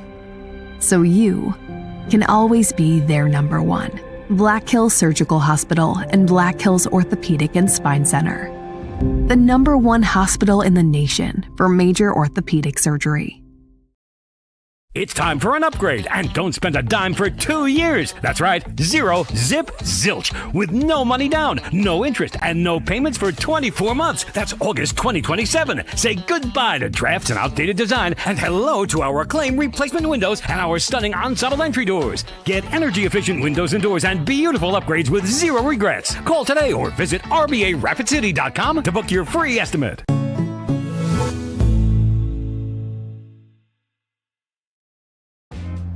So you can always be their number one. Black Hills Surgical Hospital and Black Hills Orthopedic and Spine Center. The number one hospital in the nation for major orthopedic surgery. It's time for an upgrade, and don't spend a dime for 2 years. That's right, 0 zip zilch, with no money down, no interest, and no payments for 24 months. That's August 2027. Say goodbye to drafts and outdated design, and hello to our acclaimed replacement windows and our stunning ensemble entry doors. Get energy-efficient windows and doors and beautiful upgrades with zero regrets. Call today or visit RBARapidCity.com to book your free estimate.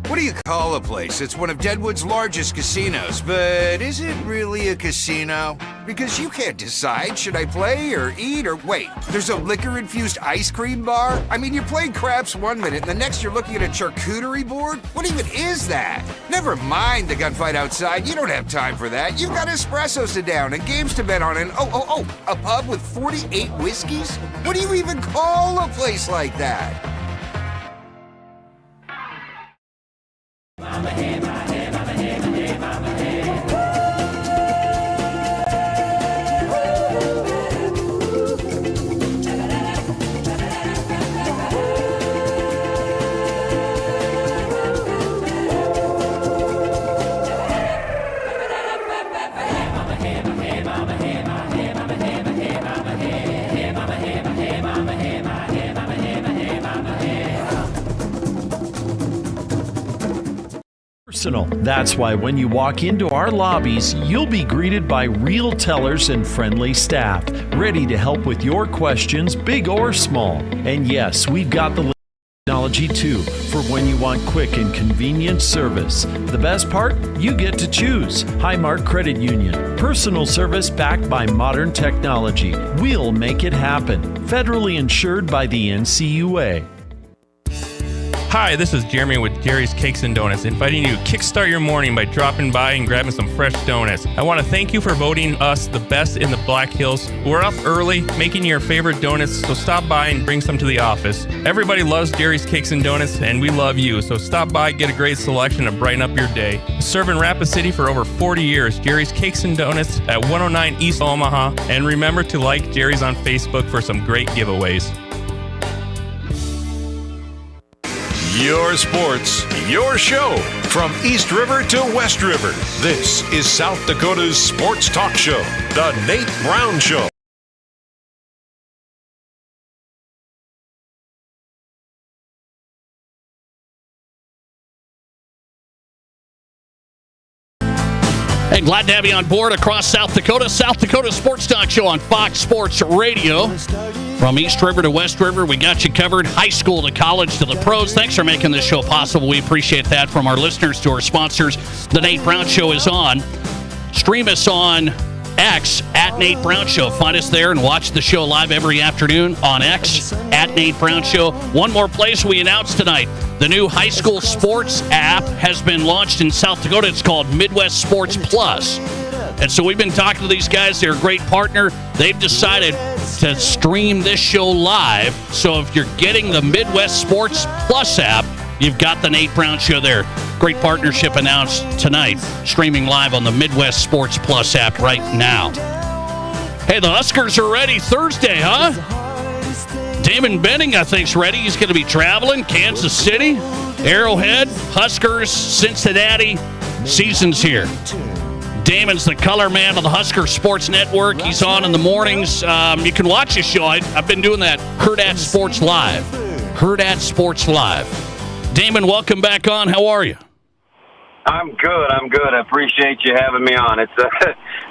What do you call a place? It's one of Deadwood's largest casinos, but is it really a casino? Because you can't decide, should I play or eat or wait, there's a liquor-infused ice cream bar? I mean, you're playing craps 1 minute and the next you're looking at a charcuterie board? What even is that? Never mind the gunfight outside, you don't have time for that. You've got espressos to down and games to bet on and a pub with 48 whiskeys? What do you even call a place like that? Personal. That's why when you walk into our lobbies, you'll be greeted by real tellers and friendly staff, ready to help with your questions, big or small. And yes, we've got the technology too, for when you want quick and convenient service. The best part? You get to choose. Highmark Credit Union. Personal service backed by modern technology. We'll make it happen. Federally insured by the NCUA. Hi, this is Jeremy with Jerry's Cakes and Donuts, inviting you to kickstart your morning by dropping by and grabbing some fresh donuts. I want to thank you for voting us the best in the Black Hills. We're up early making your favorite donuts, so stop by and bring some to the office. Everybody loves Jerry's Cakes and Donuts, and we love you, so stop by, get a great selection to brighten up your day. Serving Rapid City for over 40 years, Jerry's Cakes and Donuts at 109 East Omaha, and remember to like Jerry's on Facebook for some great giveaways. Your sports, your show. From East River to West River, this is South Dakota's sports talk show, The Nate Brown Show. Hey, glad to have you on board across South Dakota. South Dakota Sports Talk Show on Fox Sports Radio. From East River to West River, we got you covered. High school to college to the pros. Thanks for making this show possible. We appreciate that. From our listeners to our sponsors, The Nate Brown Show is on. Stream us on X at Nate Brown Show. Find us there and watch the show live every afternoon on X at Nate Brown Show. One more place we announced tonight. The new high school sports app has been launched in South Dakota. It's called Midwest Sports Plus. And so we've been talking to these guys. They're a great partner. They've decided to stream this show live. So if you're getting the Midwest Sports Plus app, you've got the Nate Brown Show there. Great partnership announced tonight, streaming live on the Midwest Sports Plus app right now. Hey, the Huskers are ready Thursday, huh? Damon Benning, I think, is ready. He's going to be traveling. Kansas City, Arrowhead, Huskers, Cincinnati. Season's here. Damon's the color man of the Husker Sports Network. He's on in the mornings. You can watch his show. I've been doing that. Hurrdat Sports Live. Hurrdat Sports Live. Damon, welcome back on. How are you? I'm good. I appreciate you having me on. It's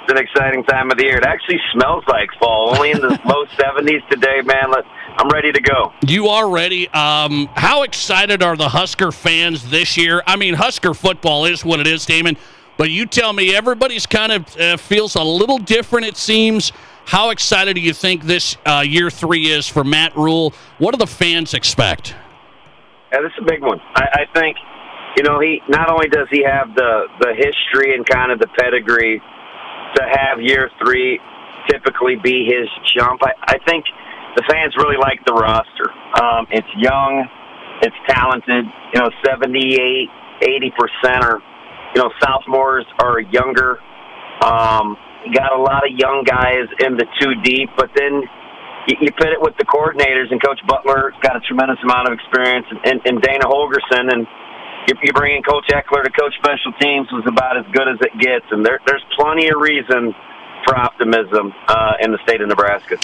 an exciting time of the year. It actually smells like fall. Only in the low 70s today, man. I'm ready to go. You are ready. How excited are the Husker fans this year? I mean, Husker football is what it is, Damon. But you tell me, everybody's kind of feels a little different, it seems. How excited do you think this year 3 is for Matt Rule? What do the fans expect? Yeah, this is a big one. I think, he not only does he have the history and kind of the pedigree to have year 3 typically be his jump. I think the fans really like the roster. It's young, it's talented. 78, 80% are. Sophomores are younger. You got a lot of young guys in the 2 deep, but then you put it with the coordinators, and Coach Butler's got a tremendous amount of experience, and Dana Holgerson, and you bring in Coach Eckler to coach special teams was about as good as it gets, and there's plenty of reason for optimism in the state of Nebraska.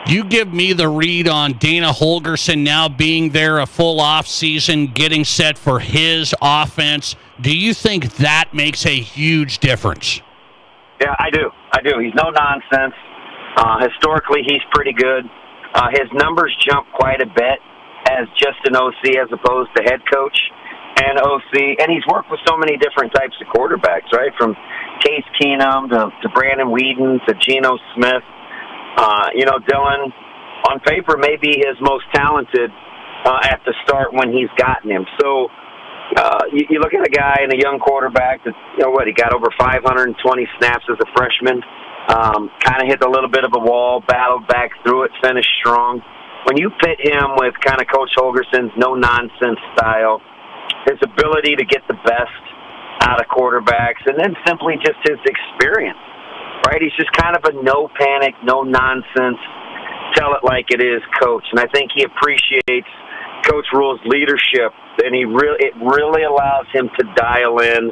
You give me the read on Dana Holgerson now being there a full off season, getting set for his offense. Do you think that makes a huge difference? Yeah, I do. He's no nonsense. Historically, he's pretty good. His numbers jump quite a bit as just an OC as opposed to head coach and OC. And he's worked with so many different types of quarterbacks, right? From Case Keenum to Brandon Whedon to Geno Smith. Dylan, on paper, may be his most talented at the start when he's gotten him. So you look at a guy and a young quarterback that, he got over 520 snaps as a freshman, kind of hit a little bit of a wall, battled back through it, finished strong. When you pit him with kind of Coach Holgerson's no-nonsense style, his ability to get the best out of quarterbacks, and then simply just his experience. Right, he's just kind of a no panic, no nonsense, tell it like it is coach, and I think he appreciates Coach Rule's leadership, and it really allows him to dial in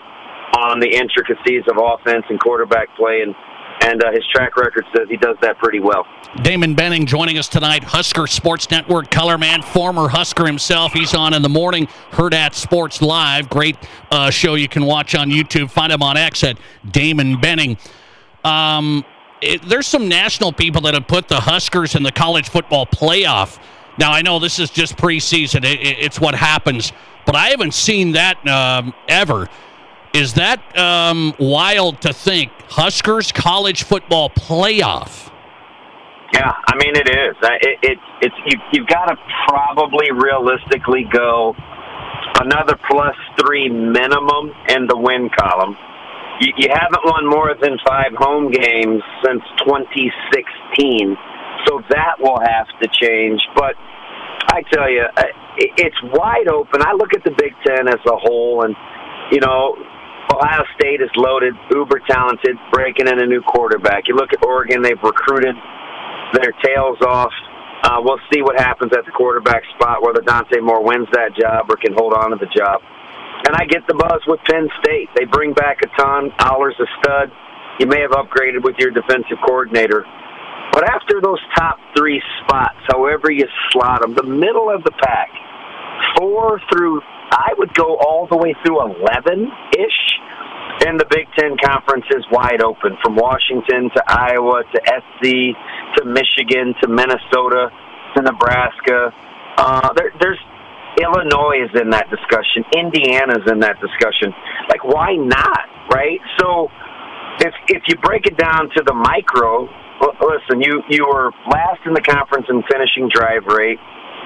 on the intricacies of offense and quarterback play, and his track record says he does that pretty well. Damon Benning joining us tonight, Husker Sports Network color man, former Husker himself. He's on in the morning, Hurrdat Sports Live. Great show you can watch on YouTube. Find him on X at Damon Benning. There's some national people that have put the Huskers in the college football playoff. Now, I know this is just preseason. It's what happens. But I haven't seen that ever. Is that wild to think? Huskers college football playoff. Yeah, I mean, it is. You've got to probably realistically go another +3 minimum in the win column. You haven't won more than 5 home games since 2016, so that will have to change. But I tell you, it's wide open. I look at the Big Ten as a whole, and, Ohio State is loaded, uber talented, breaking in a new quarterback. You look at Oregon, they've recruited their tails off. We'll see what happens at the quarterback spot, whether Dante Moore wins that job or can hold on to the job. And I get the buzz with Penn State. They bring back a ton. Aller's a stud. You may have upgraded with your defensive coordinator. But after those top 3 spots, however you slot them, the middle of the pack, 4 through, I would go all the way through 11-ish. And the Big Ten Conference is wide open, from Washington to Iowa to SC to Michigan to Minnesota to Nebraska. There's Illinois is in that discussion. Indiana's in that discussion. Like, why not, right? So if you break it down to the micro, listen, you were last in the conference in finishing drive rate,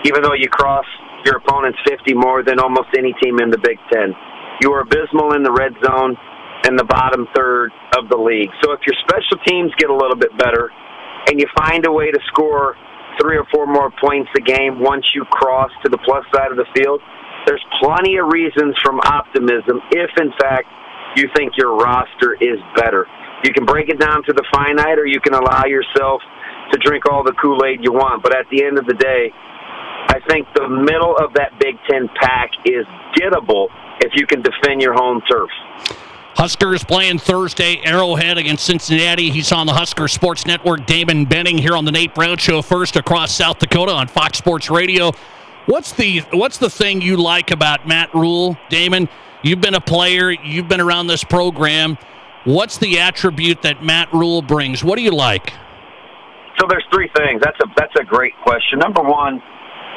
even though you crossed your opponent's 50 more than almost any team in the Big Ten. You were abysmal in the red zone in the bottom third of the league. So if your special teams get a little bit better and you find a way to score 3 or 4 more points a game once you cross to the plus side of the field, there's plenty of reasons from optimism if, in fact, you think your roster is better. You can break it down to the finite, or you can allow yourself to drink all the Kool-Aid you want. But at the end of the day, I think the middle of that Big Ten pack is gettable if you can defend your home turf. Huskers playing Thursday, Arrowhead against Cincinnati. He's on the Husker Sports Network. Damon Benning here on the Nate Brown Show, first across South Dakota on Fox Sports Radio. What's the thing you like about Matt Rhule, Damon? You've been a player. You've been around this program. What's the attribute that Matt Rhule brings? What do you like? So there's 3 things. That's a great question. Number one,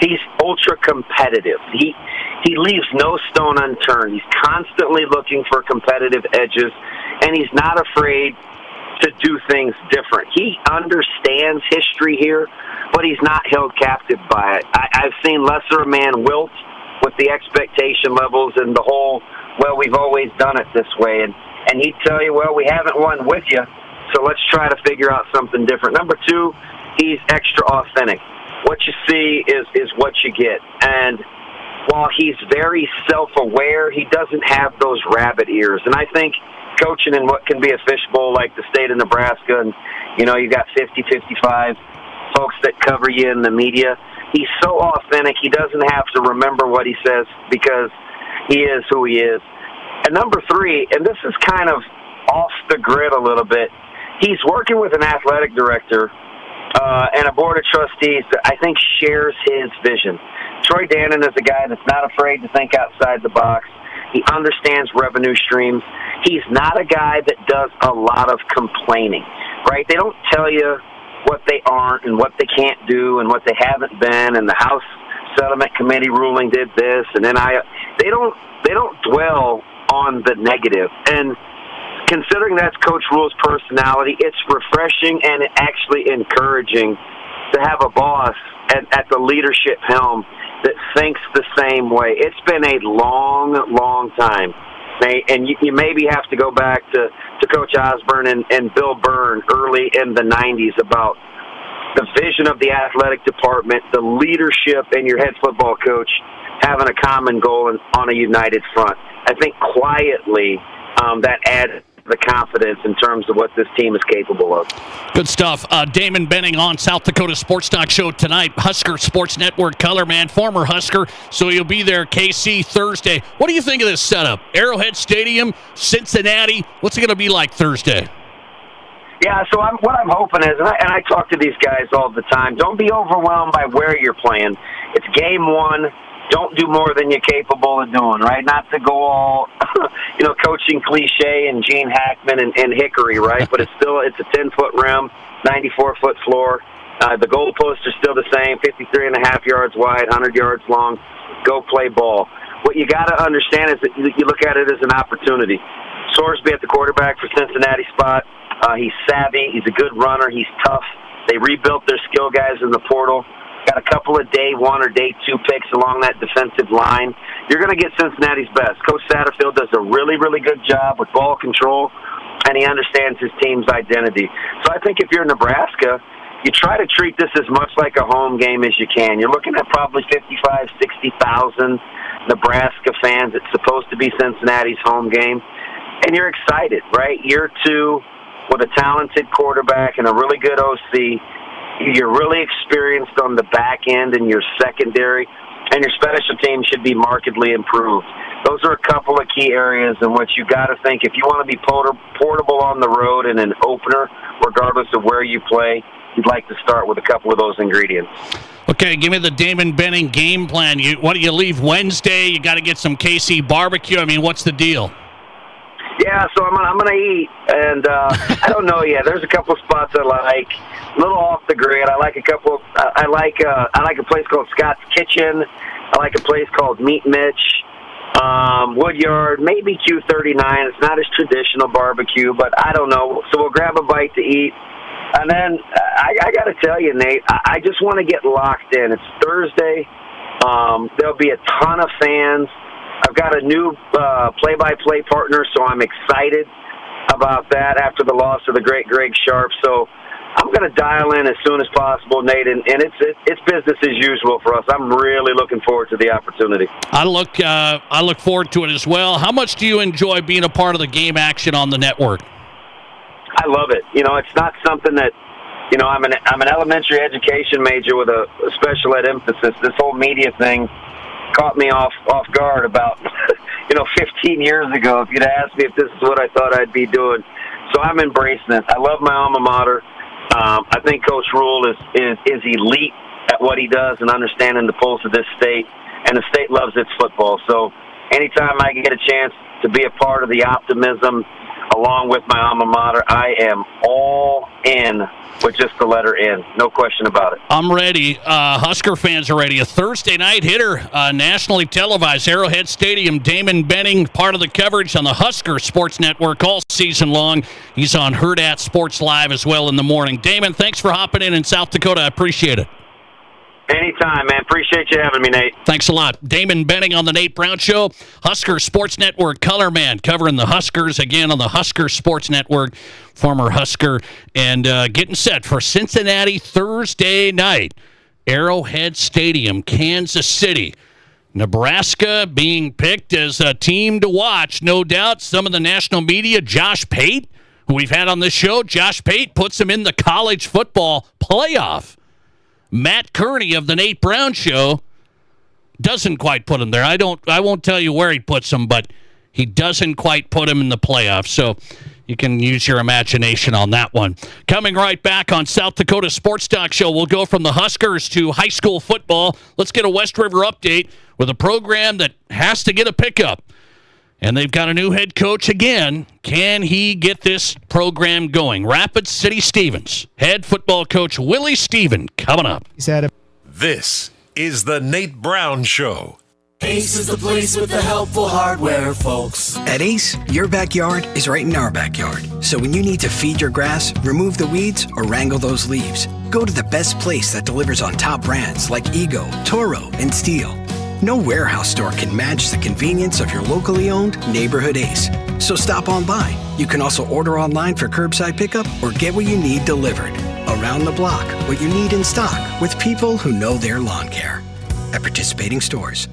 he's ultra competitive. He leaves no stone unturned. He's constantly looking for competitive edges, and he's not afraid to do things different. He understands history here, but he's not held captive by it. I've seen lesser a man wilt with the expectation levels and the whole, well, we've always done it this way. And he'd tell you, well, we haven't won with you, so let's try to figure out something different. Number 2, he's extra authentic. What you see is what you get. And while he's very self-aware, he doesn't have those rabbit ears. And I think coaching in what can be a fishbowl like the state of Nebraska, and, you know, you got 50, 55 folks that cover you in the media, he's so authentic, he doesn't have to remember what he says because he is who he is. And number 3, and this is kind of off the grid a little bit, he's working with an athletic director and a board of trustees that I think shares his vision. Troy Dannon is a guy that's not afraid to think outside the box. He understands revenue streams. He's not a guy that does a lot of complaining, right? They don't tell you what they aren't and what they can't do and what they haven't been, and the House Settlement Committee ruling did this, and then they don't dwell on the negative. And considering that's Coach Rhule's personality, it's refreshing and actually encouraging to have a boss at the leadership helm that thinks the same way. It's been a long, long time. And you maybe have to go back to Coach Osborne and Bill Byrne early in the 90s about the vision of the athletic department, the leadership, and your head football coach having a common goal and on a united front. I think quietly that adds the confidence in terms of what this team is capable of. Good stuff. Damon Benning on South Dakota Sports Talk Show tonight. Husker Sports Network color man, former Husker, so you'll be there, KC, Thursday. What do you think of this setup? Arrowhead Stadium, Cincinnati. What's it going to be like Thursday? Yeah, so what I'm hoping is, and I talk to these guys all the time, don't be overwhelmed by where you're playing. It's game 1. Don't do more than you're capable of doing, right? Not to go all, coaching cliche and Gene Hackman and Hickory, right? But it's a 10-foot rim, 94-foot floor. The goalposts are still the same, 53.5 yards wide, 100 yards long. Go play ball. What you got to understand is that you look at it as an opportunity. Sorsby at the quarterback for Cincinnati spot. He's savvy. He's a good runner. He's tough. They rebuilt their skill guys in the portal. Got a couple of day 1 or day 2 picks along that defensive line. You're going to get Cincinnati's best. Coach Satterfield does a really, really good job with ball control, and he understands his team's identity. So I think if you're Nebraska, you try to treat this as much like a home game as you can. You're looking at probably 55,000, 60,000 Nebraska fans. It's supposed to be Cincinnati's home game. And you're excited, right? Year 2 with a talented quarterback and a really good OC. You're really experienced on the back end in your secondary, and your special team should be markedly improved. Those are a couple of key areas in which you got to think if you want to be portable on the road in an opener, regardless of where you play, you'd like to start with a couple of those ingredients. Okay, give me the Damon Benning game plan. What do you leave Wednesday? You got to get some KC barbecue. I mean, what's the deal? Yeah, so I'm gonna eat, and I don't know yet. There's a couple spots I like, a little off the grid. I like a couple. I like a place called Scott's Kitchen. I like a place called Meat Mitch. Woodyard, maybe Q39. It's not as traditional barbecue, but I don't know. So we'll grab a bite to eat. And then I got to tell you, Nate, I just want to get locked in. It's Thursday. There'll be a ton of fans. I've got a new play-by-play partner, so I'm excited about that after the loss of the great Greg Sharp. So I'm going to dial in as soon as possible, Nate, and it's business as usual for us. I'm really looking forward to the opportunity. I look forward to it as well. How much do you enjoy being a part of the game action on the network? I love it. It's not something that, I'm an elementary education major with a special ed emphasis. This whole media thing caught me off guard about 15 years ago. If you'd asked me if this is what I thought I'd be doing. So I'm embracing it. I love my alma mater. I think Coach Rule is elite at what he does and understanding the pulse of this state, and the state loves its football. So anytime I get a chance to be a part of the optimism along with my alma mater, I am all in with just the letter N. No question about it. I'm ready. Husker fans are ready. A Thursday night hitter, nationally televised, Arrowhead Stadium. Damon Benning, part of the coverage on the Husker Sports Network all season long. He's on Hurrdat Sports Live as well in the morning. Damon, thanks for hopping in South Dakota. I appreciate it. Anytime, man. Appreciate you having me, Nate. Thanks a lot. Damon Benning on the Nate Brown Show. Husker Sports Network color man covering the Huskers again on the Husker Sports Network. Former Husker. And getting set for Cincinnati Thursday night. Arrowhead Stadium, Kansas City. Nebraska being picked as a team to watch. No doubt some of the national media, Josh Pate, who we've had on this show. Josh Pate puts him in the college football playoff. Matt Kearney of the Nate Brown Show doesn't quite put him there. I won't tell you where he puts him, but he doesn't quite put him in the playoffs. So you can use your imagination on that one. Coming right back on South Dakota Sports Talk Show, we'll go from the Huskers to high school football. Let's get a West River update with a program that has to get a pickup. And they've got a new head coach again. Can he get this program going? Rapid City Stevens, head football coach Willie Steven, coming up. This is the Nate Brown Show. Ace is the place with the helpful hardware, folks. At Ace, your backyard is right in our backyard. So when you need to feed your grass, remove the weeds, or wrangle those leaves, go to the best place that delivers on top brands like Ego, Toro, and Steel. No warehouse store can match the convenience of your locally owned neighborhood Ace. So stop on by. You can also order online for curbside pickup or get what you need delivered. Around the block, what you need in stock with people who know their lawn care. At participating stores.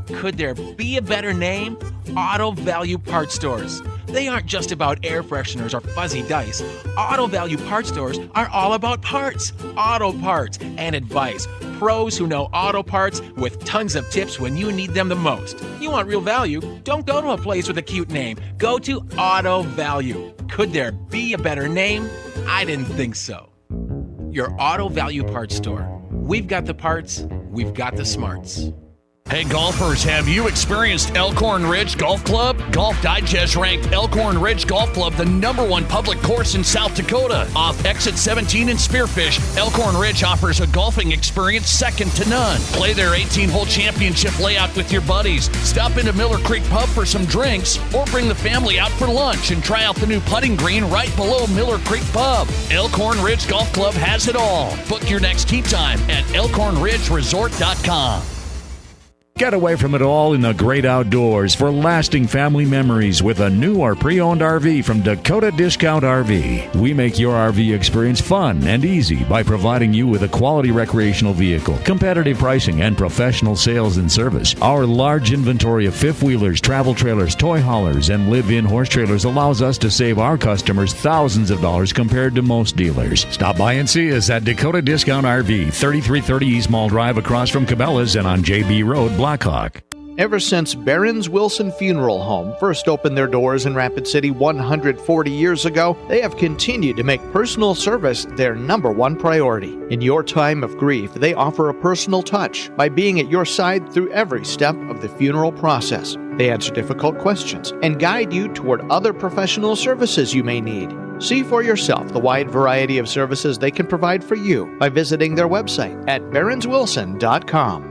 Could there be a better name? Auto Value Parts Stores. They aren't just about air fresheners or fuzzy dice. Auto Value Parts Stores are all about parts, auto parts, and advice. Pros who know auto parts with tons of tips when you need them the most. You want real value? Don't go to a place with a cute name. Go to Auto Value. Could there be a better name? I didn't think so. Your Auto Value Parts Store. We've got the parts, we've got the smarts. Hey, golfers, have you experienced Elkhorn Ridge Golf Club? Golf Digest ranked Elkhorn Ridge Golf Club the #1 public course in South Dakota. Off Exit 17 in Spearfish, Elkhorn Ridge offers a golfing experience second to none. Play their 18-hole championship layout with your buddies. Stop into Miller Creek Pub for some drinks, or bring the family out for lunch and try out the new putting green right below Miller Creek Pub. Elkhorn Ridge Golf Club has it all. Book your next tee time at elkhornridgeresort.com. Get away from it all in the great outdoors for lasting family memories with a new or pre-owned RV from Dakota Discount RV. We make your RV experience fun and easy by providing you with a quality recreational vehicle, competitive pricing, and professional sales and service. Our large inventory of fifth-wheelers, travel trailers, toy haulers, and live-in horse trailers allows us to save our customers thousands of dollars compared to most dealers. Stop by and see us at Dakota Discount RV, 3330 East Mall Drive across from Cabela's and on JB Road, Blackhawk. Ever since Barron's Wilson Funeral Home first opened their doors in Rapid City 140 years ago, they have continued to make personal service their #1 priority. In your time of grief, they offer a personal touch by being at your side through every step of the funeral process. They answer difficult questions and guide you toward other professional services you may need. See for yourself the wide variety of services they can provide for you by visiting their website at barronswilson.com.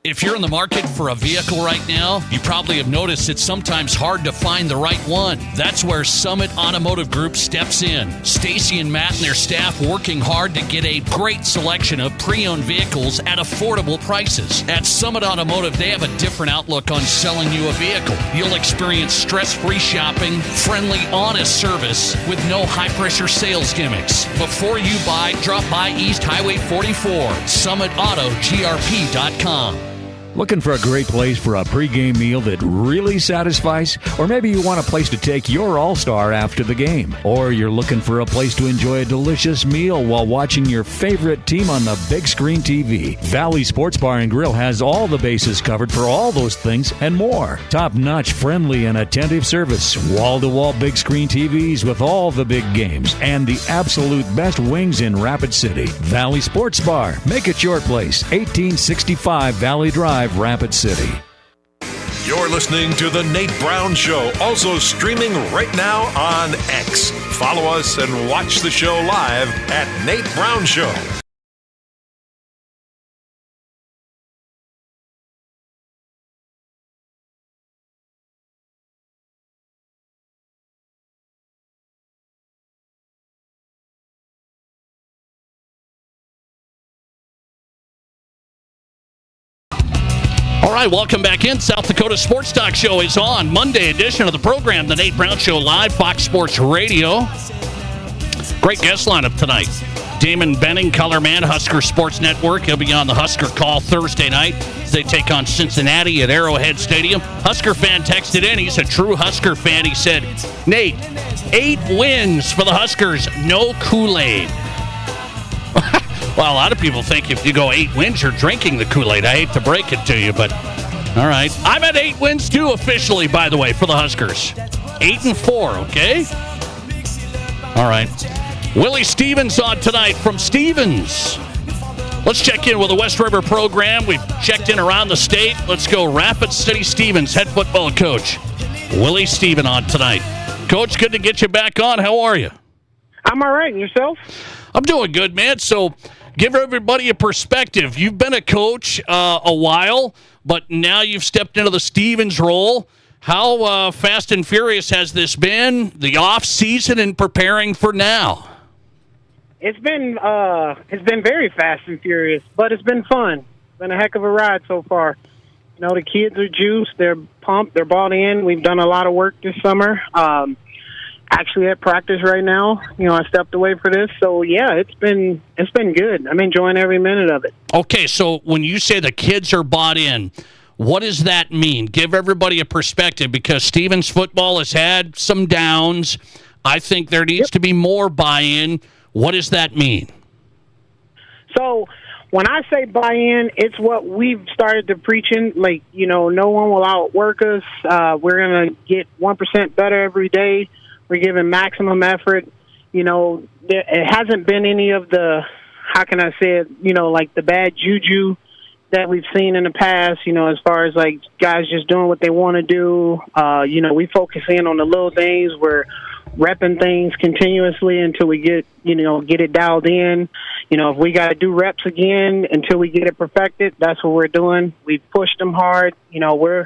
If you're in the market for a vehicle right now, you probably have noticed it's sometimes hard to find the right one. That's where Summit Automotive Group steps in. Stacy and Matt and their staff working hard to get a great selection of pre-owned vehicles at affordable prices. At Summit Automotive, they have a different outlook on selling you a vehicle. You'll experience stress-free shopping, friendly, honest service with no high-pressure sales gimmicks. Before you buy, drop by East Highway 44, SummitAutoGRP.com. Looking for a great place for a pregame meal that really satisfies? Or maybe you want a place to take your all-star after the game. Or you're looking for a place to enjoy a delicious meal while watching your favorite team on the big screen TV. Valley Sports Bar and Grill has all the bases covered for all those things and more. Top-notch, friendly, and attentive service. Wall-to-wall big screen TVs with all the big games. And the absolute best wings in Rapid City. Valley Sports Bar. Make it your place. 1865 Valley Drive, Rapid City. You're listening to The Nate Brown Show, also streaming right now on X. Follow us and watch the show live at Nate Brown Show. All right, welcome back in. South Dakota Sports Talk Show is on. Monday edition of the program, The Nate Brown Show live, Fox Sports Radio. Great guest lineup tonight. Damon Benning, color man, Husker Sports Network. He'll be on the Husker Call Thursday night as they take on Cincinnati at Arrowhead Stadium. Husker fan texted in. He's a true Husker fan. He said, Nate, 8 wins for the Huskers, no Kool-Aid. Well, a lot of people think if you go 8 wins, you're drinking the Kool-Aid. I hate to break it to you, but all right. I'm at 8 wins, too, officially, by the way, for the Huskers. 8-4, okay? All right. Willie Stevens on tonight from Stevens. Let's check in with the West River program. We've checked in around the state. Let's go Rapid City Stevens, head football coach. Willie Stevens on tonight. Coach, good to get you back on. How are you? I'm all right. And yourself? I'm doing good, man. So give everybody a perspective. You've been a coach a while, but now you've stepped into the Stevens role. How fast and furious has this been, the off season and preparing for now? It's been very fast and furious, but it's been fun. It's been a heck of a ride so far. You know, the kids are juiced. They're pumped. They're bought in. We've done a lot of work this summer. Actually at practice right now. You know, I stepped away for this. So, yeah, it's been good. I'm enjoying every minute of it. Okay, so when you say the kids are bought in, what does that mean? Give everybody a perspective, because Stevens football has had some downs. I think there needs to be more buy-in. What does that mean? So when I say buy-in, it's what we've started to preaching. Like, you know, no one will outwork us. We're going to get 1% better every day. We're giving maximum effort. You know, it hasn't been any of the, how can I say it, you know, like the bad juju that we've seen in the past, you know, as far as like guys just doing what they want to do. You know, we focus in on the little things. We're repping things continuously until we get it dialed in. You know, if we got to do reps again until we get it perfected, that's what we're doing. We've pushed them hard. You know,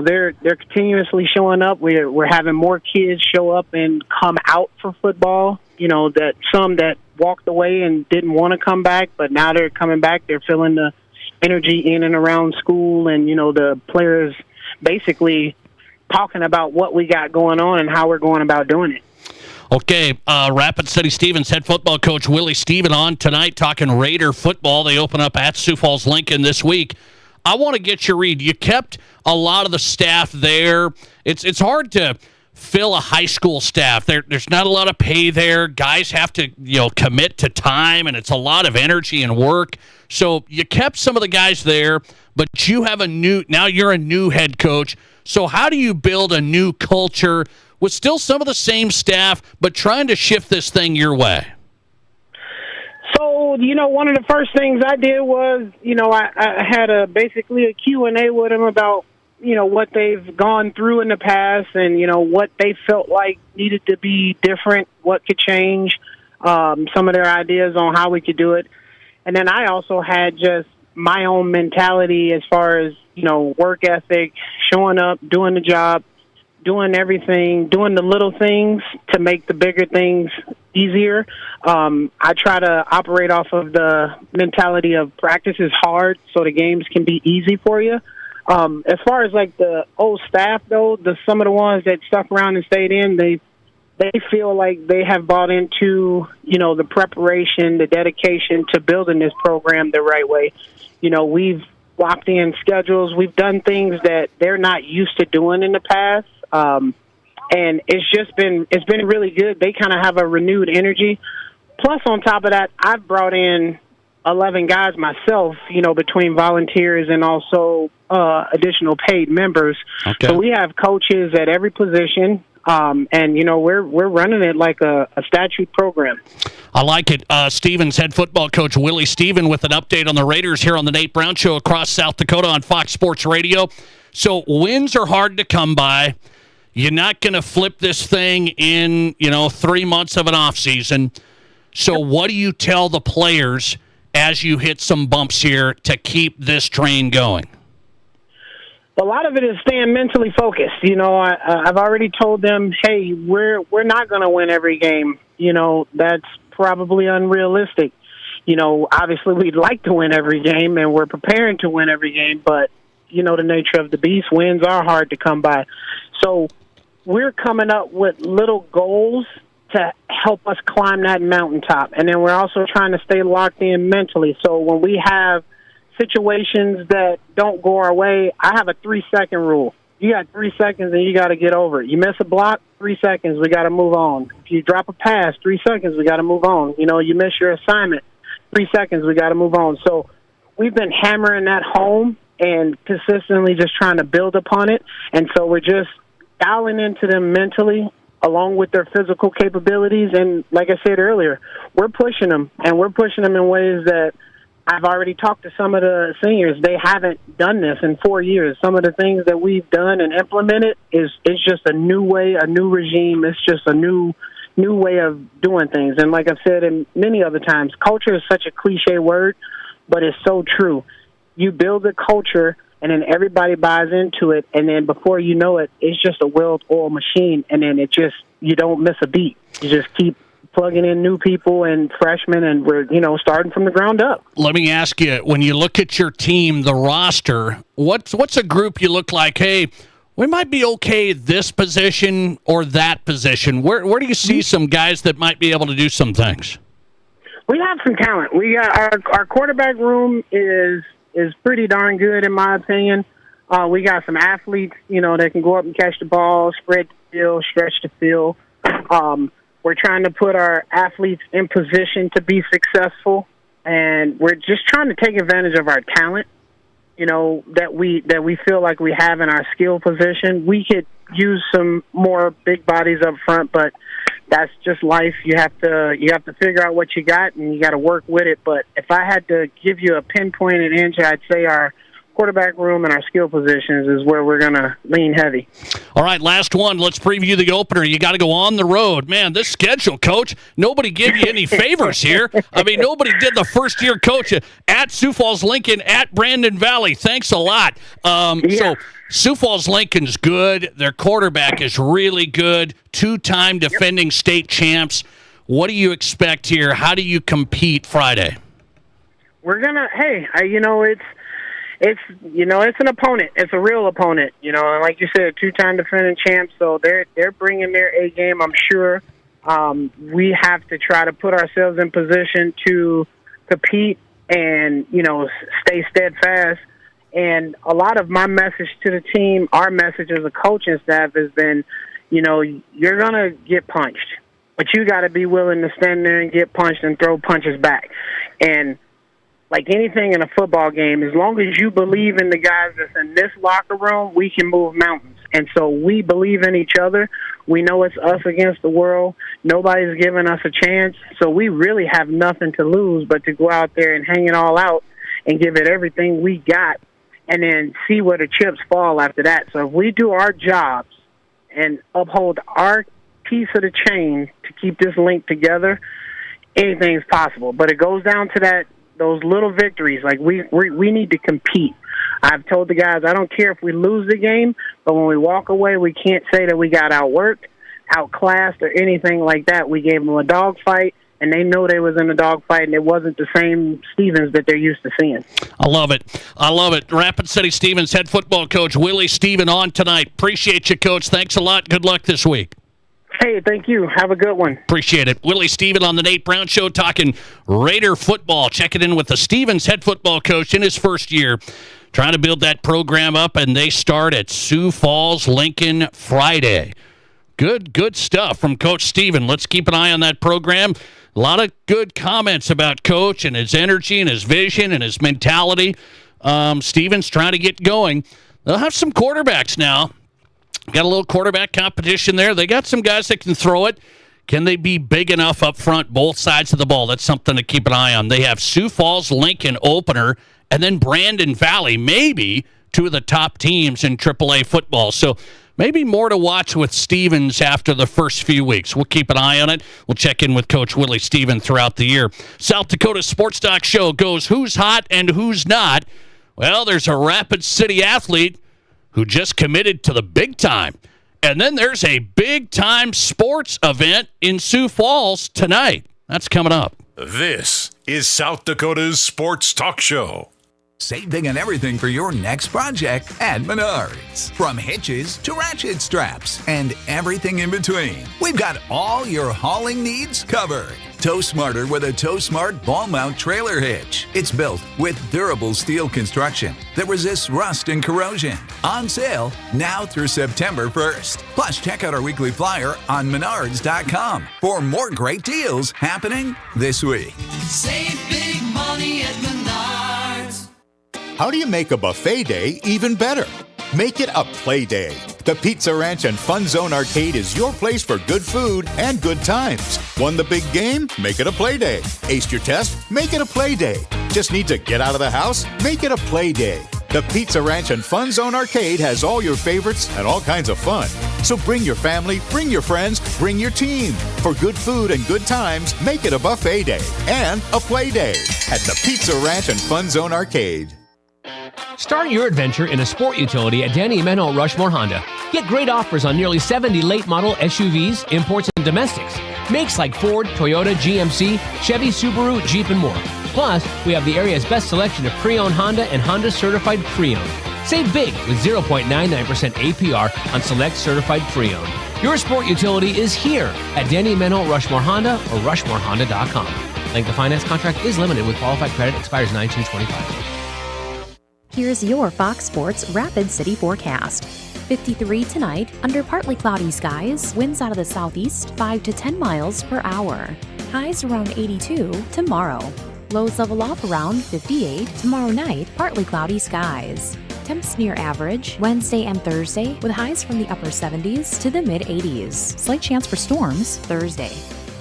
they're continuously showing up. We're having more kids show up and come out for football. You know, that some that walked away and didn't want to come back, but now they're coming back. They're feeling the energy in and around school, and, you know, the players basically talking about what we got going on and how we're going about doing it. Okay, Rapid City Stevens head football coach Willie Stevens on tonight talking Raider football. They open up at Sioux Falls Lincoln this week. I want to get your read. You kept a lot of the staff there. It's hard to fill a high school staff. There's not a lot of pay there. Guys have to, you know, commit to time, and it's a lot of energy and work. So you kept some of the guys there, but you have now you're a new head coach. So how do you build a new culture with still some of the same staff, but trying to shift this thing your way? So, you know, one of the first things I did was, you know, I had basically a Q&A with them about, you know, what they've gone through in the past and, you know, what they felt like needed to be different, what could change, some of their ideas on how we could do it. And then I also had just my own mentality as far as, work ethic, showing up, doing the job, doing everything, doing the little things to make the bigger things easier. I try to operate off of the mentality of practice is hard so the games can be easy for you. As far as like the old staff, though, some of the ones that stuck around and stayed in, they feel like they have bought into, the preparation, the dedication to building this program the right way. We've locked in schedules. We've done things that they're not used to doing in the past. And it's been really good. They kind of have a renewed energy. Plus, on top of that, I've brought in 11 guys myself, between volunteers and also additional paid members. Okay. So we have coaches at every position. And we're running it like a statute program. I like it. Stevens head football coach Willie Steven with an update on the Raiders here on the Nate Brown Show across South Dakota on Fox Sports Radio. So wins are hard to come by. You're not going to flip this thing in 3 months of an off season. So what do you tell the players as you hit some bumps here to keep this train going? A lot of it is staying mentally focused. I've already told them, hey, we're not going to win every game. That's probably unrealistic. Obviously we'd like to win every game, and we're preparing to win every game, but, the nature of the beast, wins are hard to come by. So we're coming up with little goals to help us climb that mountaintop. And then we're also trying to stay locked in mentally. So when we have situations that don't go our way, I have a 3-second rule. You got 3 seconds and you got to get over it. You miss a block, 3 seconds, we got to move on. If you drop a pass, 3 seconds, we got to move on. You miss your assignment, 3 seconds, we got to move on. So we've been hammering that home and consistently just trying to build upon it. And so we're just dialing into them mentally along with their physical capabilities. And like I said earlier, we're pushing them, and we're pushing them in ways that I've already talked to some of the seniors. They haven't done this in 4 years. Some of the things that we've done and implemented it's just a new way, a new regime. It's just a new way of doing things. And like I've said in many other times, culture is such a cliche word, but it's so true. You build a culture, and then everybody buys into it, and then before you know it, it's just a well-oiled machine, and then you don't miss a beat. You just keep plugging in new people and freshmen, and we're, starting from the ground up. Let me ask you, when you look at your team, the roster, what's a group you look like, hey, we might be okay at this position or that position? Where do you see some guys that might be able to do some things? We have some talent. We got our quarterback room is pretty darn good, in my opinion. We got some athletes, that can go up and catch the ball, spread the field, stretch the field. We're trying to put our athletes in position to be successful, and we're just trying to take advantage of our talent, that we feel like we have in our skill position. We could use some more big bodies up front, but that's just life. You have to figure out what you got, and you got to work with it. But if I had to give you a pinpointed answer, I'd say our quarterback room and our skill positions is where we're going to lean heavy. All right, last one. Let's preview the opener. You got to go on the road. Man, this schedule, Coach, nobody gave you any favors here. I mean, nobody did the first-year coach at Sioux Falls Lincoln, at Brandon Valley. Thanks a lot. So Sioux Falls Lincoln's good. Their quarterback is really good. Two-time defending state champs. What do you expect here? How do you compete Friday? We're going to, it's an opponent. It's a real opponent, and like you said, two-time defending champs. So they're bringing their A game. I'm sure we have to try to put ourselves in position to compete and stay steadfast. And a lot of my message to the team, our message as a coaching staff, has been, you're gonna get punched, but you got to be willing to stand there and get punched and throw punches back. And like anything in a football game, as long as you believe in the guys that's in this locker room, we can move mountains. And so we believe in each other. We know it's us against the world. Nobody's giving us a chance. So we really have nothing to lose but to go out there and hang it all out and give it everything we got and then see where the chips fall after that. So if we do our jobs and uphold our piece of the chain to keep this link together, anything's possible. But it goes down to those little victories. Like we need to compete. I've told the guys, I don't care if we lose the game, but when we walk away, we can't say that we got outworked, outclassed, or anything like that. We gave them a dogfight, and they know they was in a dogfight, and it wasn't the same Stevens that they're used to seeing. I love it. I love it. Rapid City Stevens head football coach Willie Steven on tonight. Appreciate you, Coach. Thanks a lot. Good luck this week. Hey, thank you. Have a good one. Appreciate it. Willie Steven on the Nate Brown Show talking Raider football. Checking in with the Stevens head football coach in his first year, trying to build that program up, and they start at Sioux Falls Lincoln Friday. Good stuff from Coach Steven. Let's keep an eye on that program. A lot of good comments about Coach and his energy and his vision and his mentality. Steven's trying to get going. They'll have some quarterbacks now. Got a little quarterback competition there. They got some guys that can throw it. Can they be big enough up front, both sides of the ball? That's something to keep an eye on. They have Sioux Falls Lincoln opener, and then Brandon Valley, maybe two of the top teams in AAA football. So maybe more to watch with Stevens after the first few weeks. We'll keep an eye on it. We'll check in with Coach Willie Steven throughout the year. South Dakota Sports Talk Show goes who's hot and who's not. Well, there's a Rapid City athlete who just committed to the big time. And then there's a big-time sports event in Sioux Falls tonight. That's coming up. This is South Dakota's Sports Talk Show. Save big on everything for your next project at Menards. From hitches to ratchet straps and everything in between, we've got all your hauling needs covered. Tow smarter with a Tow Smart ball mount trailer hitch. It's built with durable steel construction that resists rust and corrosion. On sale now through September 1st. Plus, check out our weekly flyer on Menards.com for more great deals happening this week. Save big money at Menards. How do you make a buffet day even better? Make it a play day. The Pizza Ranch and Fun Zone Arcade is your place for good food and good times. Won the big game? Make it a play day. Aced your test? Make it a play day. Just need to get out of the house? Make it a play day. The Pizza Ranch and Fun Zone Arcade has all your favorites and all kinds of fun. So bring your family, bring your friends, bring your team. For good food and good times, make it a buffet day and a play day at the Pizza Ranch and Fun Zone Arcade. Start your adventure in a sport utility at Danny Menno Rushmore Honda. Get great offers on nearly 70 late model SUVs, imports, and domestics. Makes like Ford, Toyota, GMC, Chevy, Subaru, Jeep, and more. Plus, we have the area's best selection of pre-owned Honda and Honda certified pre-owned. Save big with 0.99% APR on select certified pre-owned. Your sport utility is here at Danny Menno Rushmore Honda or RushmoreHonda.com. Length of finance contract is limited with qualified credit, expires 9/2/25. Here's your Fox Sports Rapid City forecast. 53 tonight, under partly cloudy skies, winds out of the southeast 5 to 10 miles per hour. Highs around 82 tomorrow. Lows level off around 58 tomorrow night, partly cloudy skies. Temps near average Wednesday and Thursday with highs from the upper 70s to the mid 80s. Slight chance for storms Thursday.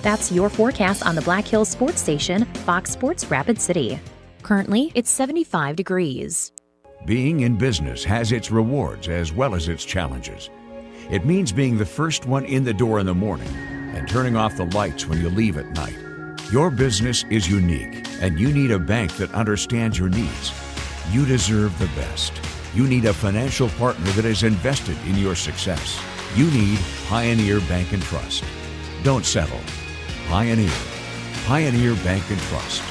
That's your forecast on the Black Hills Sports Station, Fox Sports Rapid City. Currently, it's 75 degrees. Being in business has its rewards as well as its challenges. It means being the first one in the door in the morning and turning off the lights when you leave at night. Your business is unique, and you need a bank that understands your needs. You deserve the best. You need a financial partner that is invested in your success. You need Pioneer Bank and Trust. Don't settle. Pioneer. Pioneer Bank and Trust.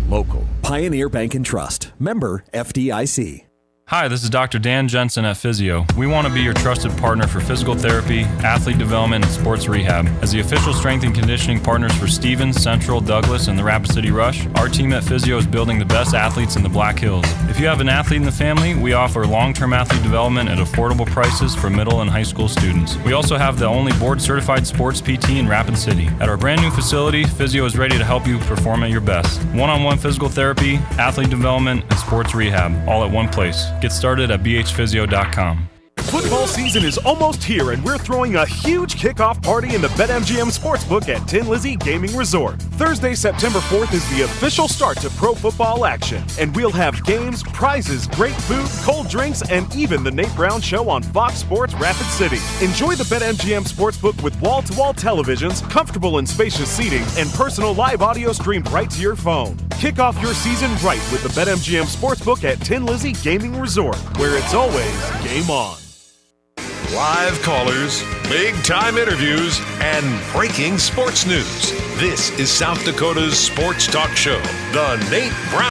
Local. Pioneer Bank and Trust. Member FDIC. Hi, this is Dr. Dan Jensen at Physio. We want to be your trusted partner for physical therapy, athlete development, and sports rehab. As the official strength and conditioning partners for Stevens, Central, Douglas, and the Rapid City Rush, our team at Physio is building the best athletes in the Black Hills. If you have an athlete in the family, we offer long-term athlete development at affordable prices for middle and high school students. We also have the only board-certified sports PT in Rapid City. At our brand new facility, Physio is ready to help you perform at your best. One-on-one physical therapy, athlete development, and sports rehab, all at one place. Get started at bhphysio.com. Football season is almost here, and we're throwing a huge kickoff party in the BetMGM Sportsbook at Tin Lizzy Gaming Resort. Thursday, September 4th is the official start to pro football action, and we'll have games, prizes, great food, cold drinks, and even the Nate Brown Show on Fox Sports Rapid City. Enjoy the BetMGM Sportsbook with wall-to-wall televisions, comfortable and spacious seating, and personal live audio streamed right to your phone. Kick off your season right with the BetMGM Sportsbook at Tin Lizzy Gaming Resort, where it's always game on. Live callers, big-time interviews, and breaking sports news. This is South Dakota's sports talk show, The Nate Brown.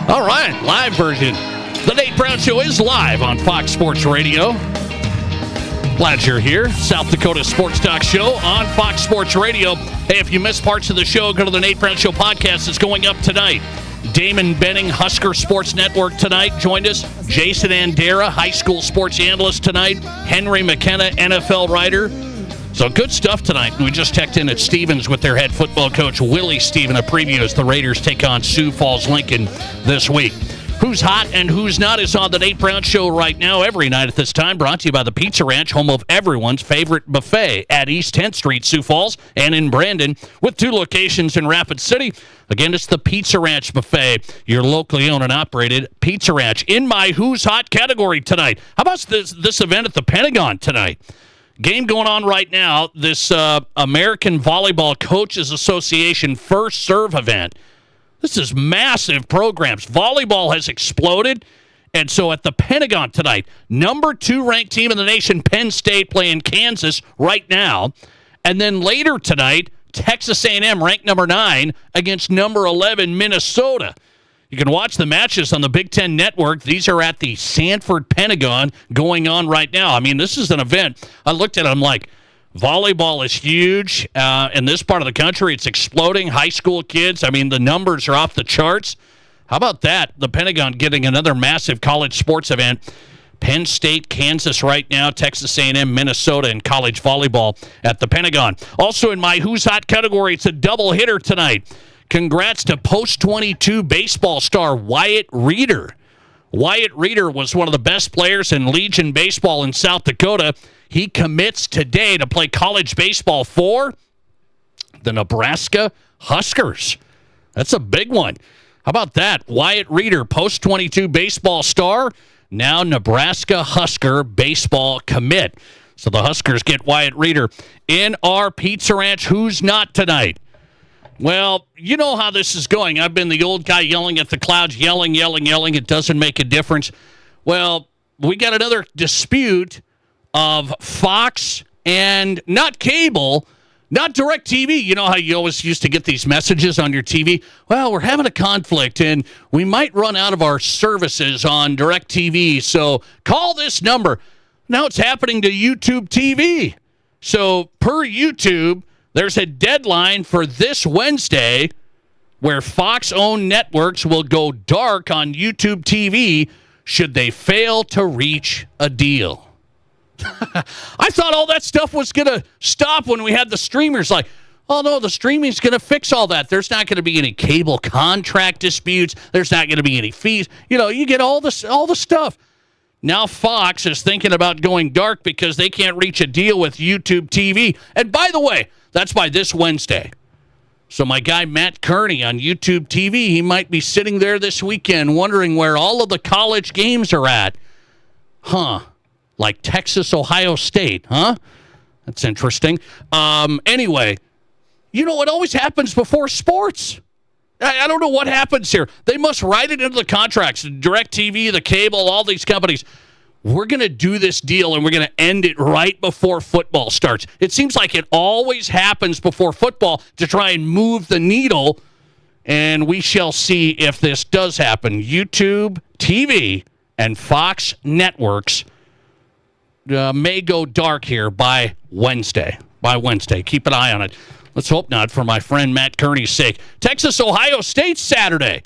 All right, live version. The Nate Brown Show is live on Fox Sports Radio. Glad you're here. South Dakota Sports Talk Show on Fox Sports Radio. Hey, if you missed parts of the show, go to the Nate Brown Show podcast. It's going up tonight. Damon Benning, Husker Sports Network tonight, joined us. Jason Andera, high school sports analyst tonight. Henry McKenna, NFL writer. So good stuff tonight. We just checked in at Stevens with their head football coach, Willie Steven, a preview as the Raiders take on Sioux Falls Lincoln this week. Who's hot and who's not is on the Nate Brown Show right now every night at this time, brought to you by the Pizza Ranch, home of everyone's favorite buffet at East 10th Street, Sioux Falls, and in Brandon, with 2 locations in Rapid City. Again, it's the Pizza Ranch Buffet, your locally owned and operated Pizza Ranch. In my Who's Hot category tonight, how about this event at the Pentagon tonight? Game going on right now, this American Volleyball Coaches Association First Serve event. This is massive programs. Volleyball has exploded. And so at the Pentagon tonight, number 2 ranked team in the nation, Penn State, playing Kansas right now. And then later tonight, Texas A&M ranked number 9 against number 11, Minnesota. You can watch the matches on the Big Ten Network. These are at the Sanford Pentagon going on right now. I mean, this is an event. I looked at it, I'm like, volleyball is huge. In this part of the country, it's exploding. High school kids, I mean, the numbers are off the charts. How about that? The Pentagon getting another massive college sports event. Penn State, Kansas right now, Texas A&M, Minnesota, and college volleyball at the Pentagon. Also in my Who's Hot category, it's a double hitter tonight. Congrats to Post-22 baseball star Wyatt Reeder. Wyatt Reeder was one of the best players in Legion baseball in South Dakota. He commits today to play college baseball for the Nebraska Huskers. That's a big one. How about that? Wyatt Reeder, Post-22 baseball star, now Nebraska Husker baseball commit. So the Huskers get Wyatt Reeder. In our Pizza Ranch Who's Not tonight? Well, you know how this is going. I've been the old guy yelling at the clouds, yelling. It doesn't make a difference. Well, we got another dispute of Fox and not cable, not DirecTV. You know how you always used to get these messages on your TV? Well, we're having a conflict, and we might run out of our services on DirecTV, so call this number. Now it's happening to YouTube TV. So per YouTube, there's a deadline for this Wednesday where Fox-owned networks will go dark on YouTube TV should they fail to reach a deal. I thought all that stuff was going to stop when we had the streamers. Like, oh, no, the streaming's going to fix all that. There's not going to be any cable contract disputes. There's not going to be any fees. You know, you get all the stuff. Now Fox is thinking about going dark because they can't reach a deal with YouTube TV. And by the way, that's by this Wednesday. So my guy Matt Kearney on YouTube TV, he might be sitting there this weekend wondering where all of the college games are at. Huh. Like Texas, Ohio State, huh? That's interesting. Anyway, you know what always happens before sports? I don't know what happens here. They must write it into the contracts. DirecTV, the cable, all these companies. We're going to do this deal, and we're going to end it right before football starts. It seems like it always happens before football to try and move the needle, and we shall see if this does happen. YouTube, TV, and Fox networks may go dark here by Wednesday. Keep an eye on it. Let's hope not for my friend Matt Kearney's sake. Texas, Ohio State Saturday. I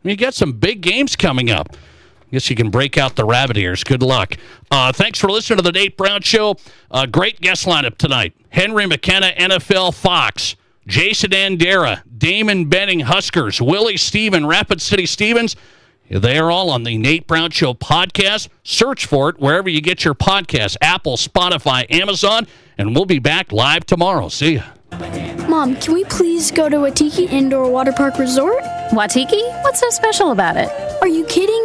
mean, you got some big games coming up. I guess you can break out the rabbit ears. Good luck. Thanks for listening to the Nate Brown Show. Great guest lineup tonight. Henry McKenna, NFL Fox. Jason Andera, Damon Benning Huskers, Willie Steven, Rapid City Stevens. They are all on the Nate Brown Show podcast. Search for it wherever you get your podcasts, Apple, Spotify, Amazon, and we'll be back live tomorrow. See ya. Mom, can we please go to Watiki Indoor Water Park Resort? Watiki? What's so special about it? Are you kidding?